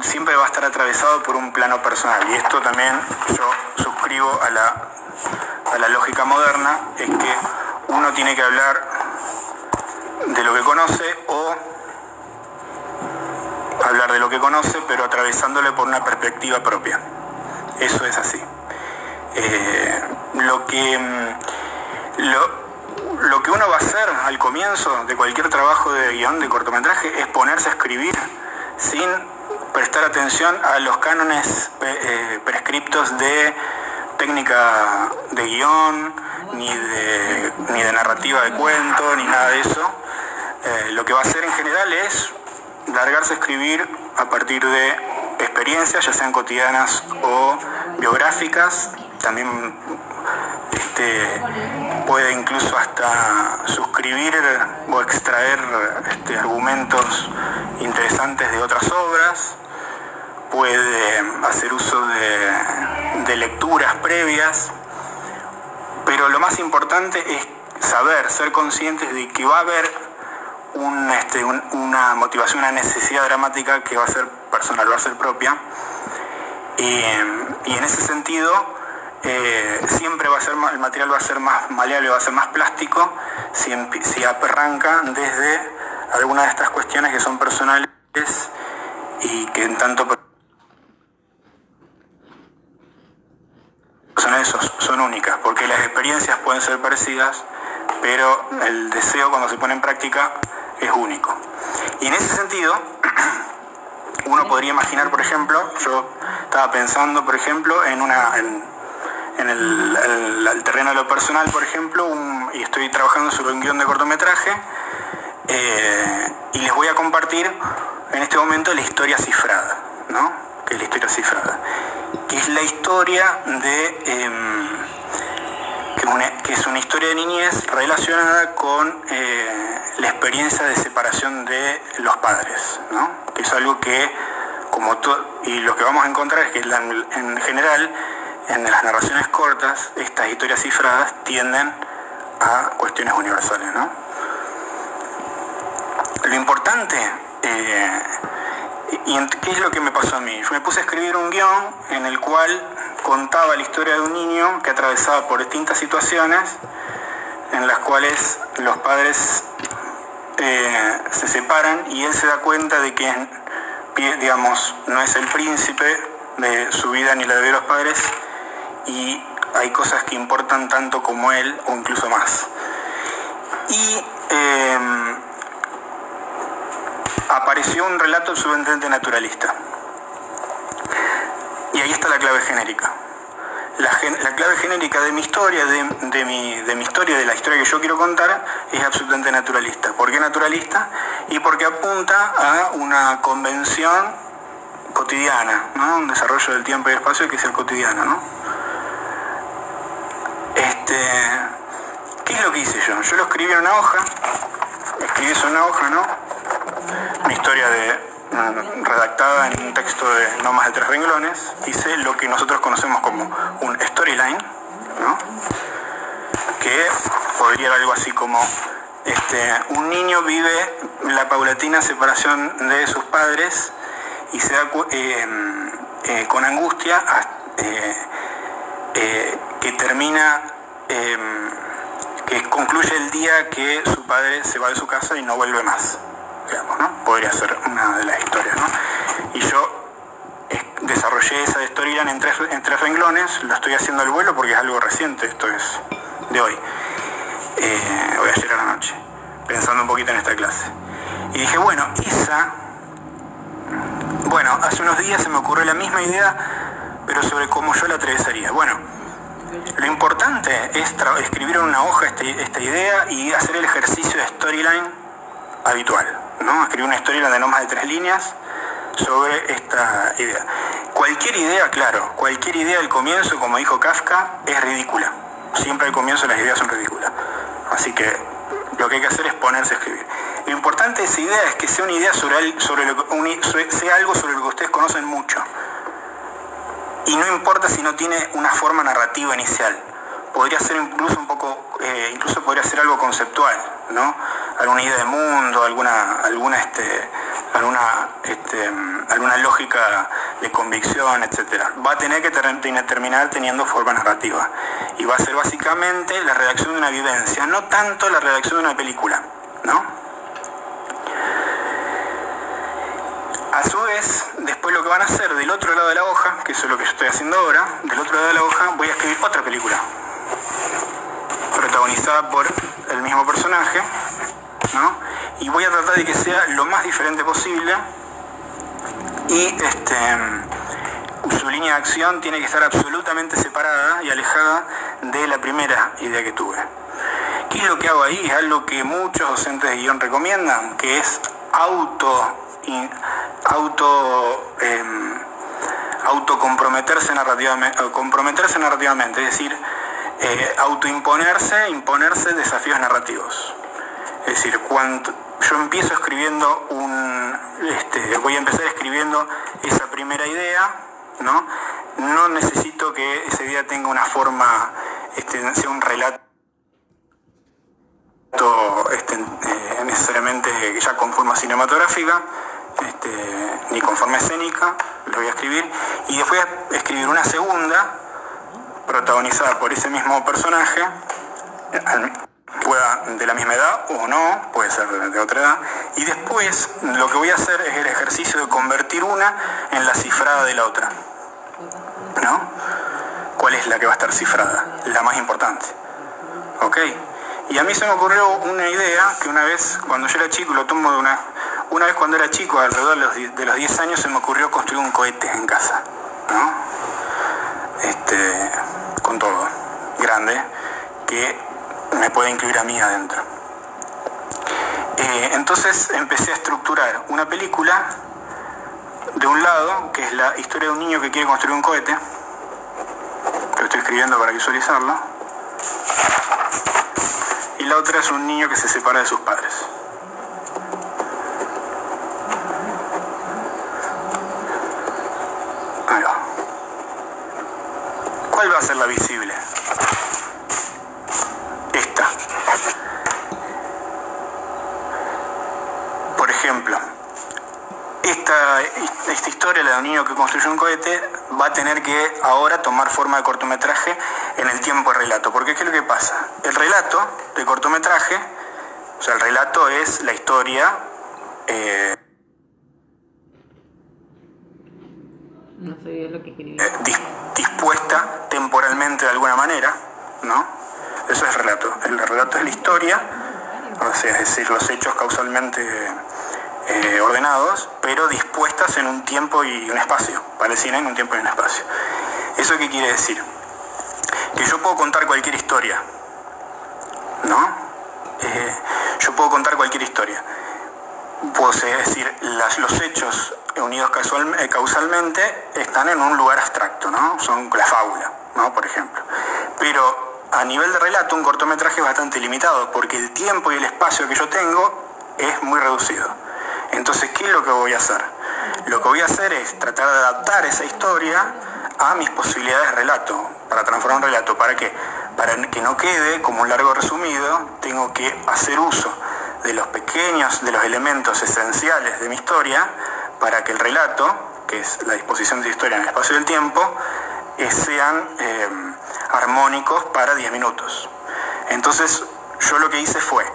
siempre va a estar atravesado por un plano personal, y esto también yo suscribo a la lógica moderna, es que uno tiene que hablar de lo que conoce o hablar de lo que conoce, pero atravesándole por una perspectiva propia. Eso es así. Lo que uno va a hacer al comienzo de cualquier trabajo de guión de cortometraje es ponerse a escribir sin prestar atención a los cánones prescriptos de técnica de guión, ni de narrativa de cuento, ni nada de eso. Lo que va a hacer en general es largarse a escribir a partir de experiencias, ya sean cotidianas o biográficas. También puede incluso hasta suscribir o extraer argumentos interesantes de otras obras, puede hacer uso de lecturas previas, pero lo más importante es ser conscientes de que va a haber una motivación, una necesidad dramática que va a ser personal, va a ser propia, y en ese sentido siempre el material va a ser más maleable, va a ser más plástico si arranca desde algunas de estas cuestiones que son personales y que en tanto personales son únicas, porque las experiencias pueden ser parecidas, pero el deseo cuando se pone en práctica es único. Y en ese sentido uno podría imaginar, por ejemplo, yo estaba pensando, por ejemplo, en el terreno de lo personal, por ejemplo, y estoy trabajando sobre un guión de cortometraje, y les voy a compartir en este momento la historia cifrada, ¿no? ¿Qué es la historia cifrada? Que es la historia que es una historia de niñez relacionada con la experiencia de separación de los padres, ¿no? Que es algo que, y lo que vamos a encontrar es que en general en las narraciones cortas, estas historias cifradas tienden a cuestiones universales, ¿no? Lo importante, ¿qué es lo que me pasó a mí? Yo me puse a escribir un guión en el cual contaba la historia de un niño que atravesaba por distintas situaciones en las cuales los padres se separan y él se da cuenta de que, digamos, no es el príncipe de su vida ni la de los padres, y hay cosas que importan tanto como él o incluso más. Y apareció un relato absolutamente naturalista. Y ahí está la clave genérica. La clave genérica de mi historia, de mi historia, de la historia que yo quiero contar, es absolutamente naturalista. ¿Por qué naturalista? Y porque apunta a una convención cotidiana, ¿no? Un desarrollo del tiempo y el espacio que es el cotidiano, ¿no? ¿Qué es lo que hice yo? Yo lo escribí en una hoja, escribí eso en una hoja, ¿no? Una historia redactada en un texto de no más de 3 renglones. Hice lo que nosotros conocemos como un storyline, ¿no? Que podría ser algo así como un niño vive la paulatina separación de sus padres y se da con angustia que termina, que concluye el día que su padre se va de su casa y no vuelve más, digamos, ¿no? Podría ser una de las historias, ¿no? Y yo desarrollé esa storyline en tres renglones. Lo estoy haciendo al vuelo porque es algo reciente, esto es de hoy, o de ayer a la noche, pensando un poquito en esta clase. Y dije, bueno, hace unos días se me ocurrió la misma idea, pero sobre cómo yo la atravesaría. Bueno, lo importante es escribir en una hoja esta idea y hacer el ejercicio de storyline habitual, ¿no? Escribir una storyline de no más de 3 líneas sobre esta idea. Cualquier idea al comienzo, como dijo Kafka, es ridícula. Siempre al comienzo las ideas son ridículas. Así que lo que hay que hacer es ponerse a escribir. Lo importante de esa idea es que sea una idea sea algo sobre lo que ustedes conocen mucho. Y no importa si no tiene una forma narrativa inicial. Podría ser incluso incluso podría ser algo conceptual, ¿no? Alguna idea de mundo, alguna lógica de convicción, etcétera. Va a tener que terminar teniendo forma narrativa. Y va a ser básicamente la redacción de una vivencia, no tanto la redacción de una película, ¿no? A su vez, después lo que van a hacer del otro lado de la hoja, que eso es lo que yo estoy haciendo ahora, del otro lado de la hoja voy a escribir otra película, protagonizada por el mismo personaje, ¿no? Y voy a tratar de que sea lo más diferente posible y su línea de acción tiene que estar absolutamente separada y alejada de la primera idea que tuve. ¿Qué es lo que hago ahí? Es algo que muchos docentes de guión recomiendan, que es comprometerse narrativamente, es decir, imponerse desafíos narrativos. Es decir, cuando yo empiezo escribiendo voy a empezar escribiendo esa primera idea, ¿no? No necesito que esa idea tenga una forma, sea un relato necesariamente ya con forma cinematográfica, ni con forma escénica. Lo voy a escribir y después voy a escribir una segunda protagonizada por ese mismo personaje, pueda de la misma edad o no, puede ser de otra edad, y después lo que voy a hacer es el ejercicio de convertir una en la cifrada de la otra, ¿no? ¿Cuál es la que va a estar cifrada? La más importante, ¿ok? Y a mí se me ocurrió una idea que una vez, cuando yo era chico, una vez cuando era chico, alrededor de los 10 años, se me ocurrió construir un cohete en casa, ¿no? Con todo, grande, que me puede incluir a mí adentro. Entonces empecé a estructurar una película de un lado, que es la historia de un niño que quiere construir un cohete, que lo estoy escribiendo para visualizarlo, y la otra es un niño que se separa de sus padres. Ahí va. ¿Cuál va a ser la visible? Esta. Por ejemplo, esta historia, la de un niño que construye un cohete, va a tener que ahora tomar forma de cortometraje en el tiempo del relato. Porque ¿qué es lo que pasa? El relato de cortometraje, o sea, el relato es la historia... No sé lo que quería. Dispuesta temporalmente de alguna manera, ¿no? Eso es relato. El relato es la historia, o sea, es decir, los hechos causalmente ordenados, pero dispuestas en un tiempo y un espacio. Para el cine en un tiempo y un espacio. ¿Eso qué quiere decir? Que yo puedo contar cualquier historia, ¿no? Yo puedo contar cualquier historia. Puedo decir, los hechos unidos causalmente están en un lugar abstracto, ¿no? Son la fábula, ¿no? Por ejemplo. Pero a nivel de relato, un cortometraje es bastante limitado, porque el tiempo y el espacio que yo tengo es muy reducido. Entonces, ¿qué es lo que voy a hacer? Lo que voy a hacer es tratar de adaptar esa historia a mis posibilidades de relato, para transformar un relato. ¿Para qué? Para que no quede como un largo resumido, tengo que hacer uso de de los elementos esenciales de mi historia, para que el relato, que es la disposición de la historia en el espacio y el tiempo, sean armónicos para 10 minutos. Entonces, yo lo que hice fue,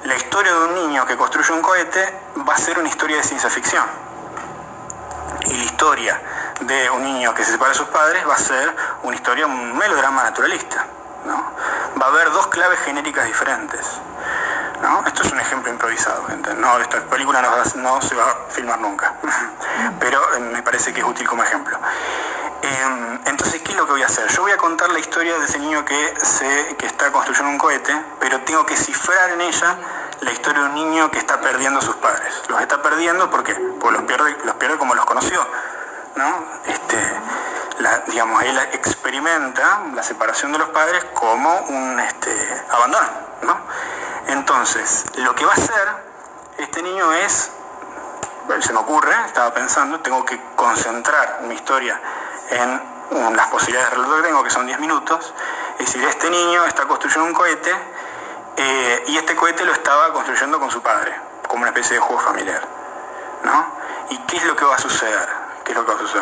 la historia de un niño que construye un cohete va a ser una historia de ciencia ficción. Y la historia de un niño que se separa de sus padres va a ser una historia, un melodrama naturalista, ¿no? Va a haber dos claves genéricas diferentes, ¿no? Esto es un ejemplo improvisado, gente. No, esta película no se va a filmar nunca, pero me parece que es útil como ejemplo. Entonces, ¿qué es lo que voy a hacer? Yo voy a contar la historia de ese niño que está construyendo un cohete, pero tengo que cifrar en ella la historia de un niño que está perdiendo a sus padres. Los está perdiendo ¿por qué? Porque los pierde como los conoció, ¿no? Digamos, él experimenta la separación de los padres como un abandono, ¿no? Entonces, lo que va a hacer este niño es, se me ocurre, estaba pensando, tengo que concentrar mi historia en las posibilidades de relato que tengo, que son 10 minutos. Es decir, este niño está construyendo un cohete y este cohete lo estaba construyendo con su padre, como una especie de juego familiar, ¿no? ¿Y qué es lo que va a suceder?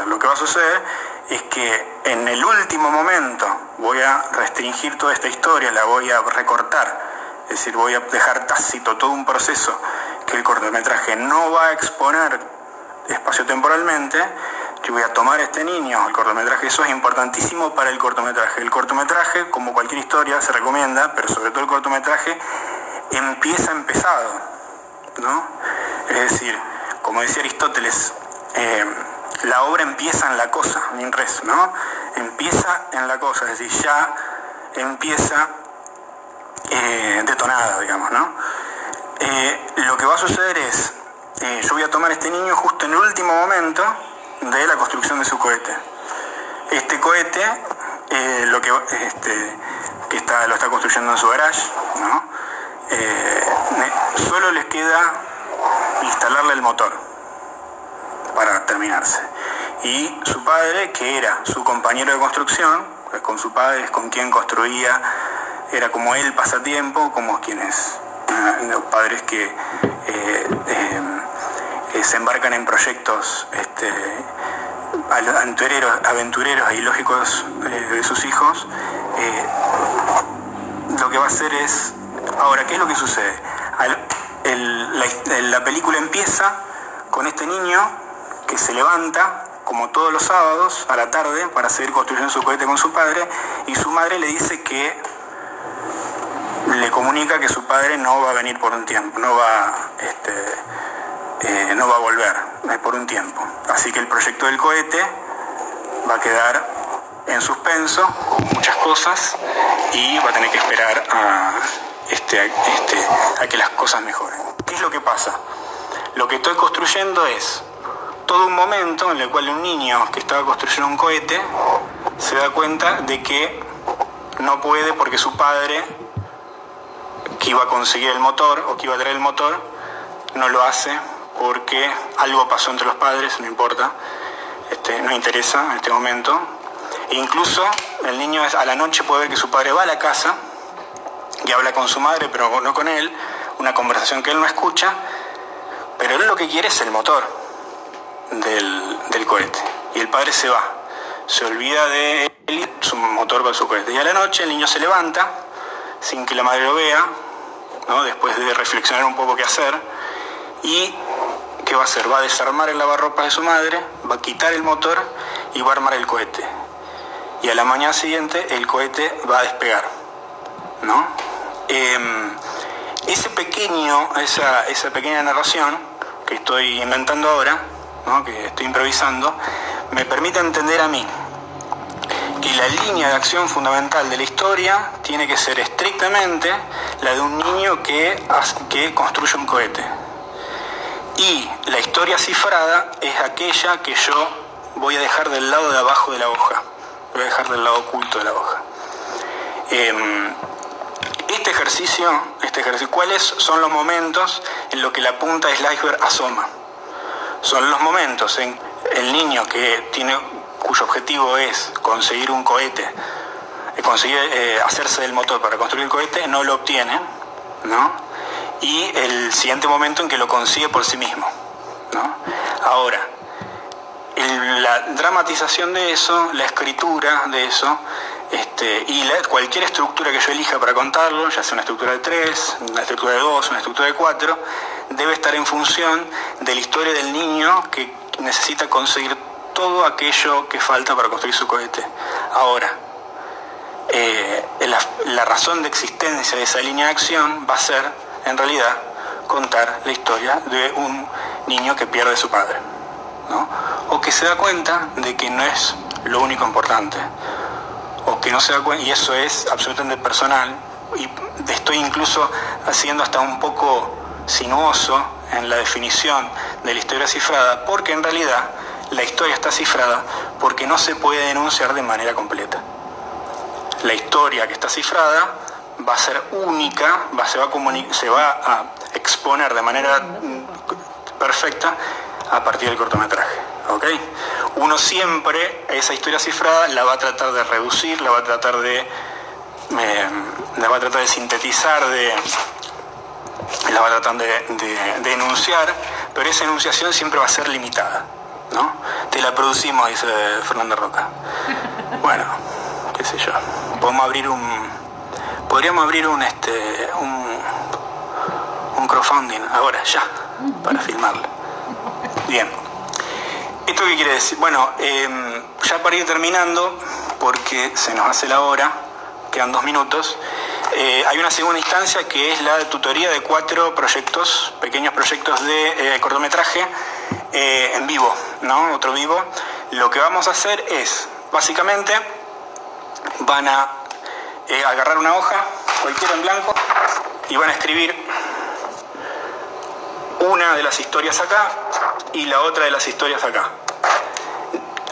Lo que va a suceder es que en el último momento voy a restringir toda esta historia, la voy a recortar. Es decir, voy a dejar tácito todo un proceso que el cortometraje no va a exponer espacio-temporalmente. Yo voy a tomar a este niño, el cortometraje, eso es importantísimo para el cortometraje. El cortometraje, como cualquier historia, se recomienda, pero sobre todo el cortometraje, empieza empezado, ¿no? Es decir, como decía Aristóteles, la obra empieza en la cosa, in res, ¿no? Empieza en la cosa, es decir, ya empieza detonada, digamos, ¿no? Lo que va a suceder es, yo voy a tomar a este niño justo en el último momento de la construcción de su cohete. Este cohete, lo está construyendo en su garage, ¿no? Solo les queda instalarle el motor para terminarse. Y su padre, que era su compañero de construcción, pues con su padre es con quien construía, era como el pasatiempo, como quienes, los padres que se embarcan en proyectos aventureros e ilógicos de sus hijos, lo que va a hacer es... Ahora, ¿qué es lo que sucede? La película empieza con este niño que se levanta, como todos los sábados, a la tarde, para seguir construyendo su cohete con su padre, y su madre le dice que le comunica que su padre no va a venir por un tiempo, no va a volver por un tiempo. Así que el proyecto del cohete va a quedar en suspenso, con muchas cosas, y va a tener que esperar a que las cosas mejoren. ¿Qué es lo que pasa? Lo que estoy construyendo es todo un momento en el cual un niño que estaba construyendo un cohete se da cuenta de que no puede porque su padre, que iba a conseguir el motor o que iba a traer el motor, no lo hace porque algo pasó entre los padres, no importa, no interesa en este momento. E incluso el niño a la noche puede ver que su padre va a la casa y habla con su madre, pero no con él, una conversación que él no escucha, pero él lo que quiere es el motor del cohete. Y el padre se va, se olvida de él, su motor con su cohete. Y a la noche el niño se levanta, sin que la madre lo vea, ¿no? Después de reflexionar un poco qué hacer, y ¿qué va a hacer? Va a desarmar el lavarropas de su madre, va a quitar el motor y va a armar el cohete. Y a la mañana siguiente el cohete va a despegar, ¿no? Esa pequeña narración que estoy inventando ahora, ¿no? Que estoy improvisando, me permite entender a mí que la línea de acción fundamental de la historia tiene que ser estrictamente la de un niño que construye un cohete. Y la historia cifrada es aquella que yo voy a dejar del lado de abajo de la hoja, voy a dejar del lado oculto de la hoja. Este ejercicio, ¿cuáles son los momentos en los que la punta del iceberg asoma? Son los momentos en el niño cuyo objetivo es conseguir un cohete, conseguir hacerse del motor para construir el cohete, no lo obtiene, ¿no? Y el siguiente momento en que lo consigue por sí mismo, ¿no? Ahora, la dramatización de eso, la escritura de eso, y cualquier estructura que yo elija para contarlo, ya sea una estructura de 3, una estructura de 2, una estructura de 4, debe estar en función de la historia del niño que necesita conseguir todo aquello que falta para construir su cohete. Ahora, la razón de existencia de esa línea de acción va a ser, en realidad, contar la historia de un niño que pierde a su padre, ¿no? O que se da cuenta de que no es lo único importante, o que no se da cuenta, y eso es absolutamente personal, y estoy incluso haciendo hasta un poco sinuoso en la definición de la historia cifrada, porque en realidad la historia está cifrada porque no se puede denunciar de manera completa. La historia que está cifrada va a ser única, se va a exponer de manera perfecta a partir del cortometraje, ¿ok? Uno siempre esa historia cifrada la va a tratar de reducir, la va a tratar de sintetizar, la va a tratar de enunciar, pero esa enunciación siempre va a ser limitada, ¿no? Te la producimos, dice Fernando Roca. Bueno, qué sé yo. Podríamos abrir un crowdfunding ahora, ya, para filmarlo. Bien. ¿Esto qué quiere decir? Bueno, ya para ir terminando, porque se nos hace la hora, quedan 2 minutos, hay una segunda instancia que es la de tutoría de 4 proyectos, pequeños proyectos de cortometraje en vivo, ¿no? Otro vivo. Lo que vamos a hacer es, básicamente, van a agarrar una hoja, cualquiera en blanco, y van a escribir una de las historias acá y la otra de las historias acá.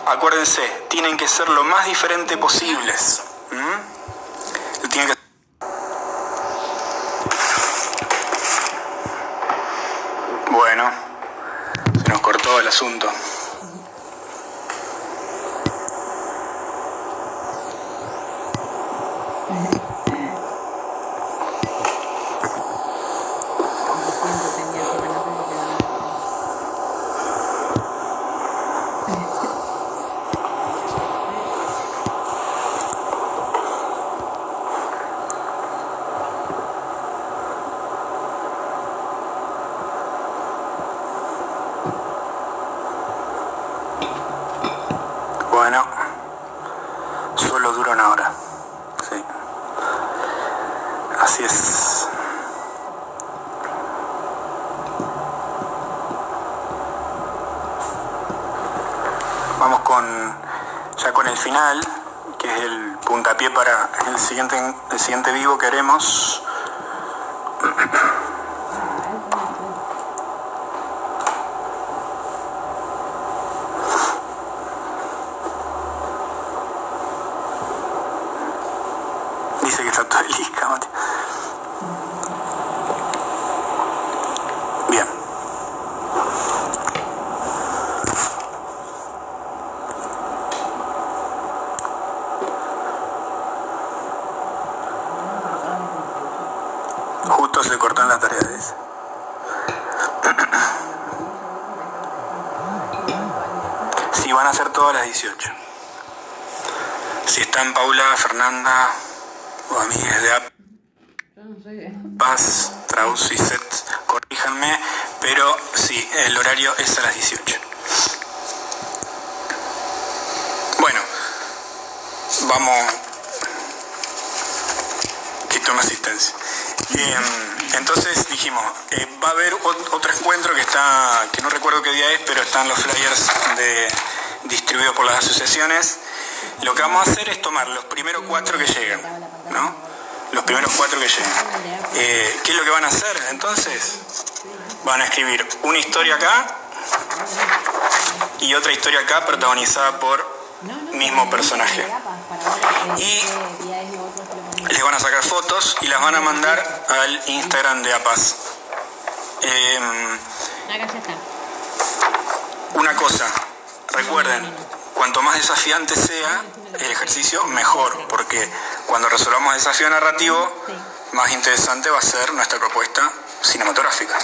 Acuérdense, tienen que ser lo más diferente posibles. Tienen que... Bueno, se nos cortó el asunto. Bueno, solo dura una hora. Sí. Así es. Vamos ya con el final, que es el puntapié para el siguiente vivo que haremos. Dice que está todo el isca, Mati. Bien. Sí, van a ser todas las 18. Si están Paula, Fernanda o amigues de Yo no sé. Paz, Traus y Set, corríjanme, pero sí, el horario es a las 18. Bueno, vamos. Quito una asistencia. Entonces dijimos, va a haber otro encuentro que no recuerdo qué día es, pero están los flyers distribuidos por las asociaciones. Lo que vamos a hacer es tomar los primeros 4 que llegan, ¿no? Los primeros 4 que llegan. ¿Qué es lo que van a hacer? Entonces, van a escribir una historia acá y otra historia acá protagonizada por mismo personaje. Y les van a sacar fotos y las van a mandar al Instagram de APAS. Acá ya está. Una cosa, recuerden, cuanto más desafiante sea el ejercicio, mejor, porque cuando resolvamos el desafío narrativo, más interesante va a ser nuestra propuesta cinematográfica.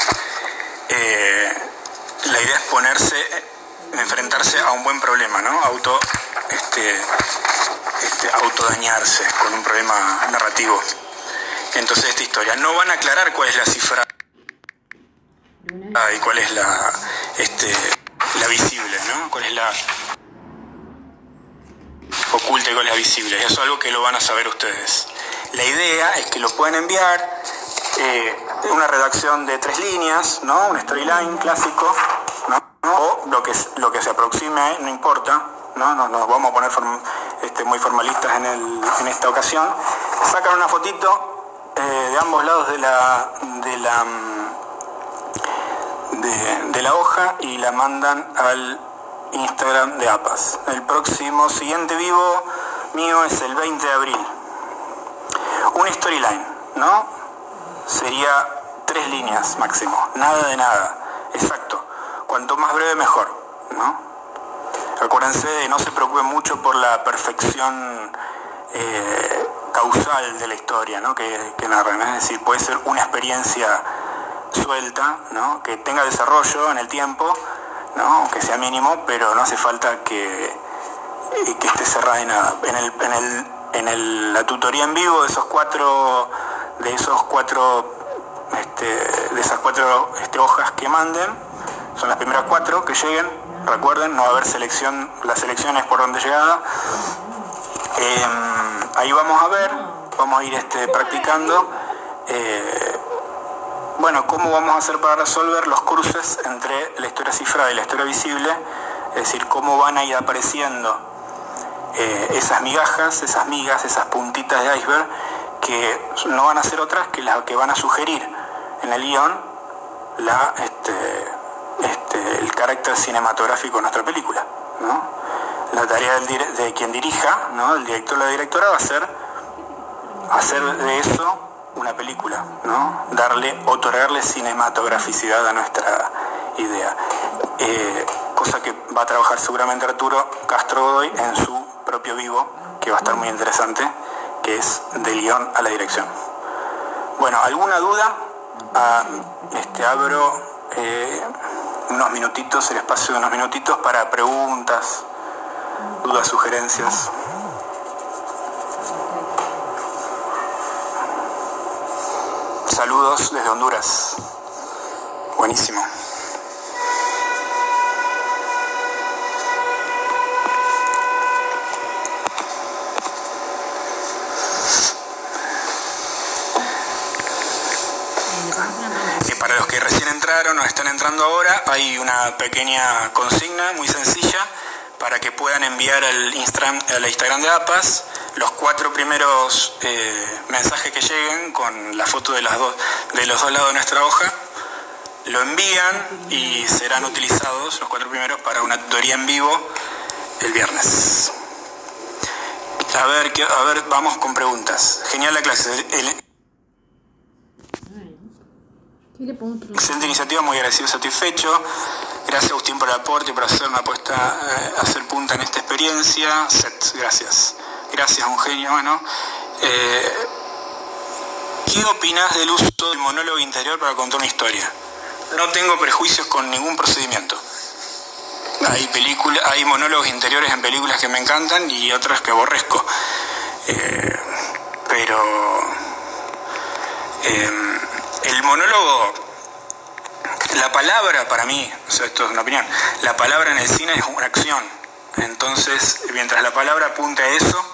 La idea es enfrentarse a un buen problema, ¿no? Autodañarse con un problema narrativo. Entonces esta historia no van a aclarar cuál es la cifra y cuál es la visible, ¿no? Cuál es la oculta y cuál es la visible. Eso es algo que lo van a saber ustedes. La idea es que lo pueden enviar una redacción de 3 líneas, ¿no? Un storyline clásico, ¿no? O lo que se aproxime, no importa, ¿no? Nos vamos a poner muy formalistas en esta ocasión. Sacan una fotito de ambos lados de la hoja y la mandan al Instagram de APAS. El siguiente vivo mío es el 20 de abril. Un storyline, ¿no? Sería 3 líneas máximo, nada de nada, exacto. Cuanto más breve mejor, ¿no? Acuérdense, no se preocupen mucho por la perfección causal de la historia, ¿no? que narran. Es decir, puede ser una experiencia suelta, ¿no? Que tenga desarrollo en el tiempo, ¿no? Aunque sea mínimo, pero no hace falta que esté cerrada en nada. La tutoría en vivo de esas cuatro hojas que manden, son las primeras 4 que lleguen. Recuerden, no va a haber selección, la selección es por donde llegada. Ahí vamos a ir practicando cómo vamos a hacer para resolver los cruces entre la historia cifrada y la historia visible, es decir, cómo van a ir apareciendo esas migajas, esas puntitas de iceberg, que no van a ser otras que las que van a sugerir en el guión el carácter cinematográfico de nuestra película, ¿no? La tarea de quien dirija, ¿no? El director o la directora va a ser hacer de eso una película, ¿no? Otorgarle cinematograficidad a nuestra idea. Cosa que va a trabajar seguramente Arturo Castro Godoy en su propio vivo, que va a estar muy interesante, que es del guión a la dirección. Bueno, ¿alguna duda? Abro unos minutitos, el espacio de unos minutitos para preguntas, dudas, sugerencias. Saludos desde Honduras. Buenísimo. Para los que recién entraron o están entrando ahora, hay una pequeña consigna muy sencilla para que puedan enviar al Instagram de APAS los 4 primeros mensajes que lleguen con la foto de los dos lados de nuestra hoja. Lo envían y serán utilizados los 4 primeros para una tutoría en vivo el viernes. A ver, vamos con preguntas. Genial la clase. Excelente iniciativa, muy agradecido, satisfecho. Gracias, Agustín, por el aporte y por hacer una apuesta, hacer punta en esta experiencia. Gracias. Gracias, un genio. Bueno, ¿qué opinas del uso del monólogo interior para contar una historia? No tengo prejuicios con ningún procedimiento. hay monólogos interiores en películas que me encantan y otros que aborrezco. Pero el monólogo, la palabra para mí, o sea, esto es una opinión, la palabra en el cine es una acción. Entonces, mientras la palabra apunte a eso,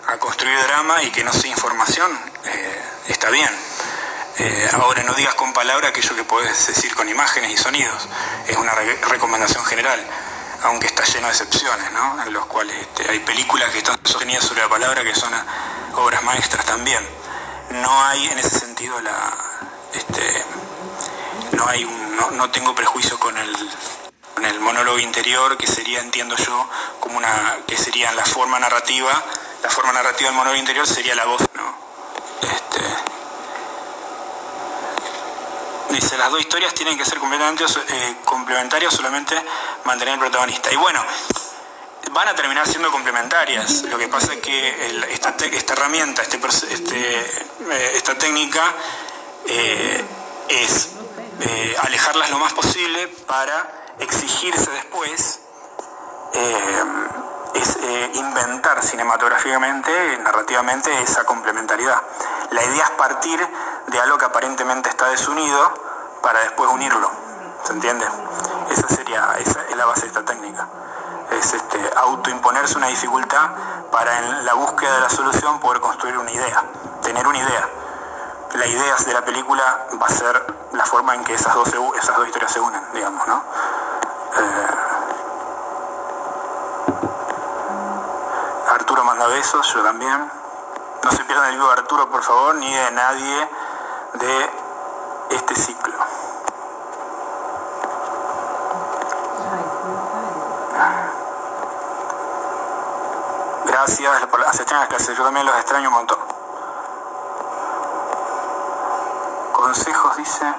a construir drama y que no sea información, está bien. Ahora no digas con palabras aquello que puedes decir con imágenes y sonidos. Es una recomendación general, aunque está lleno de excepciones, ¿no? En los cuales hay películas que están sostenidas sobre la palabra que son obras maestras también. No hay en ese sentido no tengo prejuicio con el monólogo interior, que sería, entiendo yo, como que sería la forma narrativa del monólogo interior sería la voz, ¿no? Dice, las dos historias tienen que ser completamente complementarias, solamente mantener el protagonista. Y bueno, van a terminar siendo complementarias. Lo que pasa es que esta herramienta, esta técnica es alejarlas lo más posible para exigirse después, es inventar cinematográficamente, narrativamente, esa complementariedad. La idea es partir de algo que aparentemente está desunido para después unirlo. ¿Se entiende? Esa es la base de esta técnica. Es autoimponerse una dificultad para, en la búsqueda de la solución, poder construir una idea, tener una idea. La idea de la película va a ser la forma en que esas dos historias se unen, digamos, ¿no? Arturo manda besos, yo también. No se pierdan el video de Arturo, por favor, ni de nadie de este ciclo. Gracias por aceptar las clases, yo también los extraño un montón. Consejos, dice.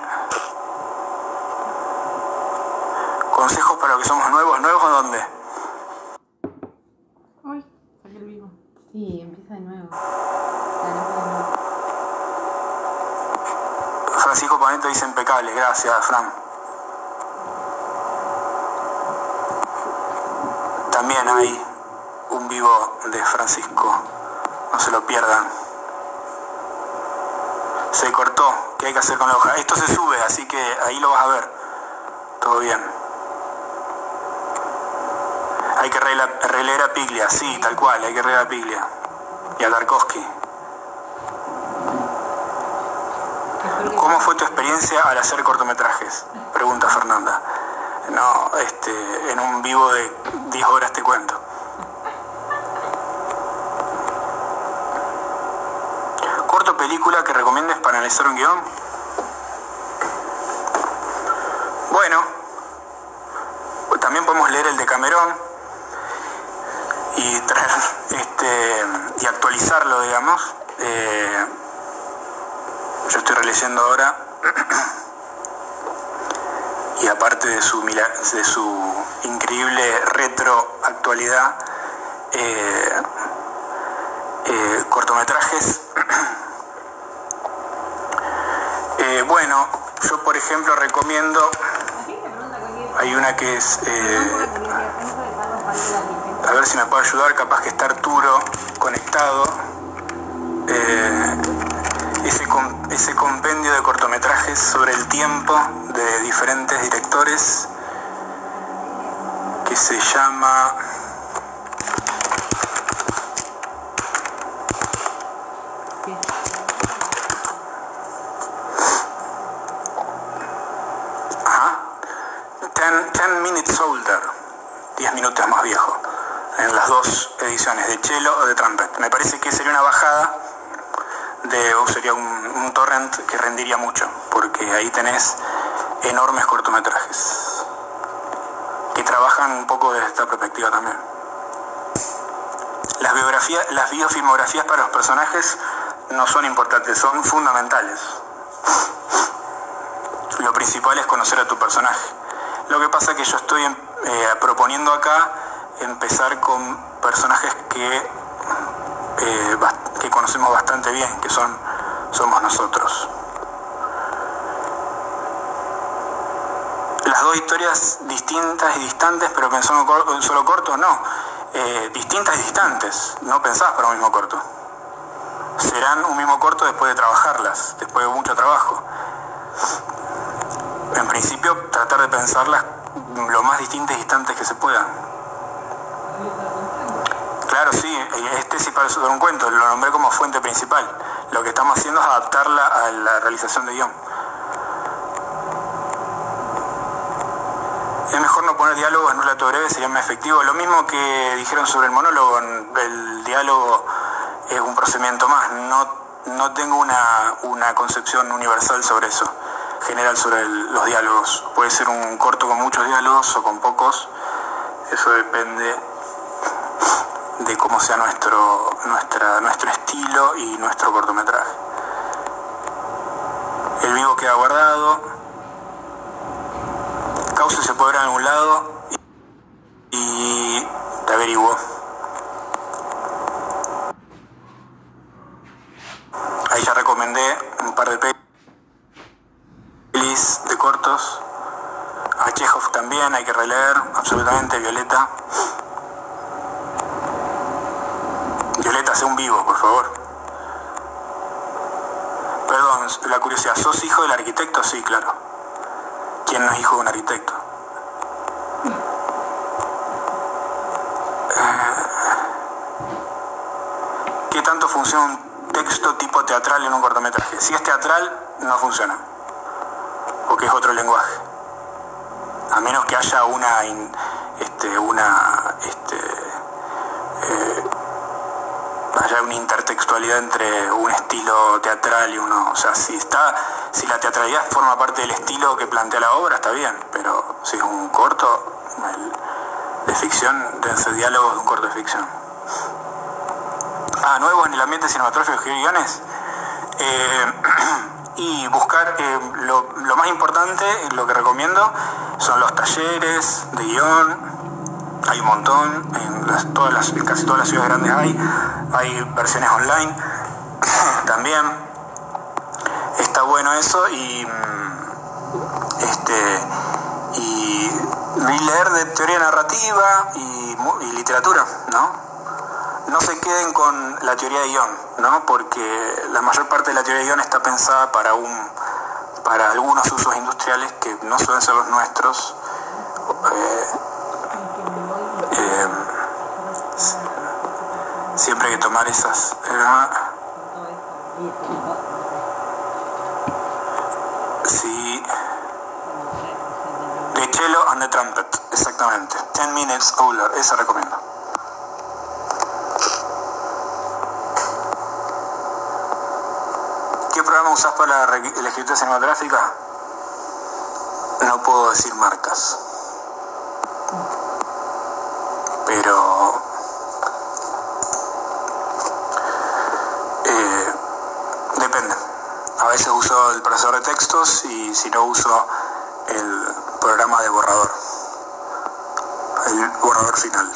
Consejos para los que somos nuevos. ¿Nuevos o dónde? Uy, saqué el vivo. Sí, empieza de nuevo. Francisco Paneto dice impecable. Gracias, Fran. También hay un vivo de Francisco. No se lo pierdan. Se cortó. ¿Qué hay que hacer con la hoja? Esto se sube, así que ahí lo vas a ver. Todo bien. Hay que releer a Piglia. Sí, tal cual. Hay que releer a Piglia. Y a Tarkovsky. ¿Cómo fue tu experiencia al hacer cortometrajes? Pregunta Fernanda. No, en un vivo de 10 horas te cuento. ¿Corto película que recomiendes para analizar un guión? Bueno, también podemos leer el de Cameron y traer y actualizarlo, digamos. Yo estoy releyendo ahora y aparte de su increíble retroactualidad, cortometrajes. Bueno, yo por ejemplo recomiendo, hay una que es, a ver si me puede ayudar, capaz que está Arturo conectado, ese compendio de cortometrajes sobre el tiempo de diferentes directores que se llama Ten Minutes Older, 10 minutos más viejo, en las dos ediciones, de cello o de trumpet. Me parece que sería una bajada sería un torrent que rendiría mucho, porque ahí tenés enormes cortometrajes que trabajan un poco desde esta perspectiva también. Las biofilmografías para los personajes no son importantes, son fundamentales. Lo principal es conocer a tu personaje. Lo que pasa es que yo estoy proponiendo acá empezar con personajes que conocemos bastante bien, que somos nosotros. Las dos historias distintas y distantes, pero pensó en un solo corto, no. Distintas y distantes, no pensadas para un mismo corto. Serán un mismo corto después de trabajarlas, después de mucho trabajo. En principio, tratar de pensarlas lo más distintas y distantes que se puedan. Claro, sí, sí parece un cuento, lo nombré como fuente principal. Lo que estamos haciendo es adaptarla a la realización de guión. Es mejor no poner diálogos en un relato breve, sería más efectivo. Lo mismo que dijeron sobre el monólogo, el diálogo es un procedimiento más. No tengo una concepción universal sobre eso, general sobre los diálogos. Puede ser un corto con muchos diálogos o con pocos. Eso depende de cómo sea nuestro estilo y nuestro cortometraje. El vivo queda guardado. Causa se puede ver en algún lado y te averiguo. Ahí ya recomendé un par de pelis de cortos. A Chekhov también hay que releer, absolutamente. Violeta. Violeta, sé un vivo, por favor. Perdón, la curiosidad. ¿Sos hijo del arquitecto? Sí, claro. ¿Quién no es hijo de un arquitecto? ¿Qué tanto funciona un texto tipo teatral en un cortometraje? Si es teatral, no funciona, porque es otro lenguaje. A menos que haya haya una intertextualidad entre un estilo teatral y uno. O sea, si la teatralidad forma parte del estilo que plantea la obra, está bien, pero si es un corto de ficción, deben ser diálogos de un corto de ficción. Nuevos en el ambiente cinematográfico y guiones. Y buscar lo más importante, lo que recomiendo, son los talleres de guión. Hay un montón, en casi todas las ciudades grandes hay versiones online también. Está bueno eso y leer de teoría narrativa y literatura, ¿no? No se queden con la teoría de guión, ¿no? Porque la mayor parte de la teoría de guión está pensada para algunos usos industriales que no suelen ser los nuestros. Siempre hay que tomar esas. Sí. The Cello and the Trumpet, exactamente. 10 Minutes Older, esa recomiendo. ¿Qué programa usás para la escritura cinematográfica? No puedo decir marcas. Pero depende. A veces uso el procesador de textos y si no uso el programa de borrador, el borrador final.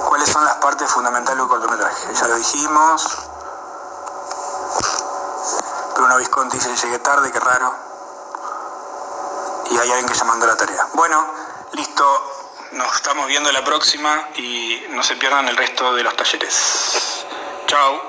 ¿Cuáles son las partes fundamentales de un cortometraje? Ya lo dijimos. Bruno Visconti dice: llegué tarde, qué raro. Y hay alguien que ya mandó la tarea. Bueno, listo. Nos estamos viendo la próxima y no se pierdan el resto de los talleres. Chao.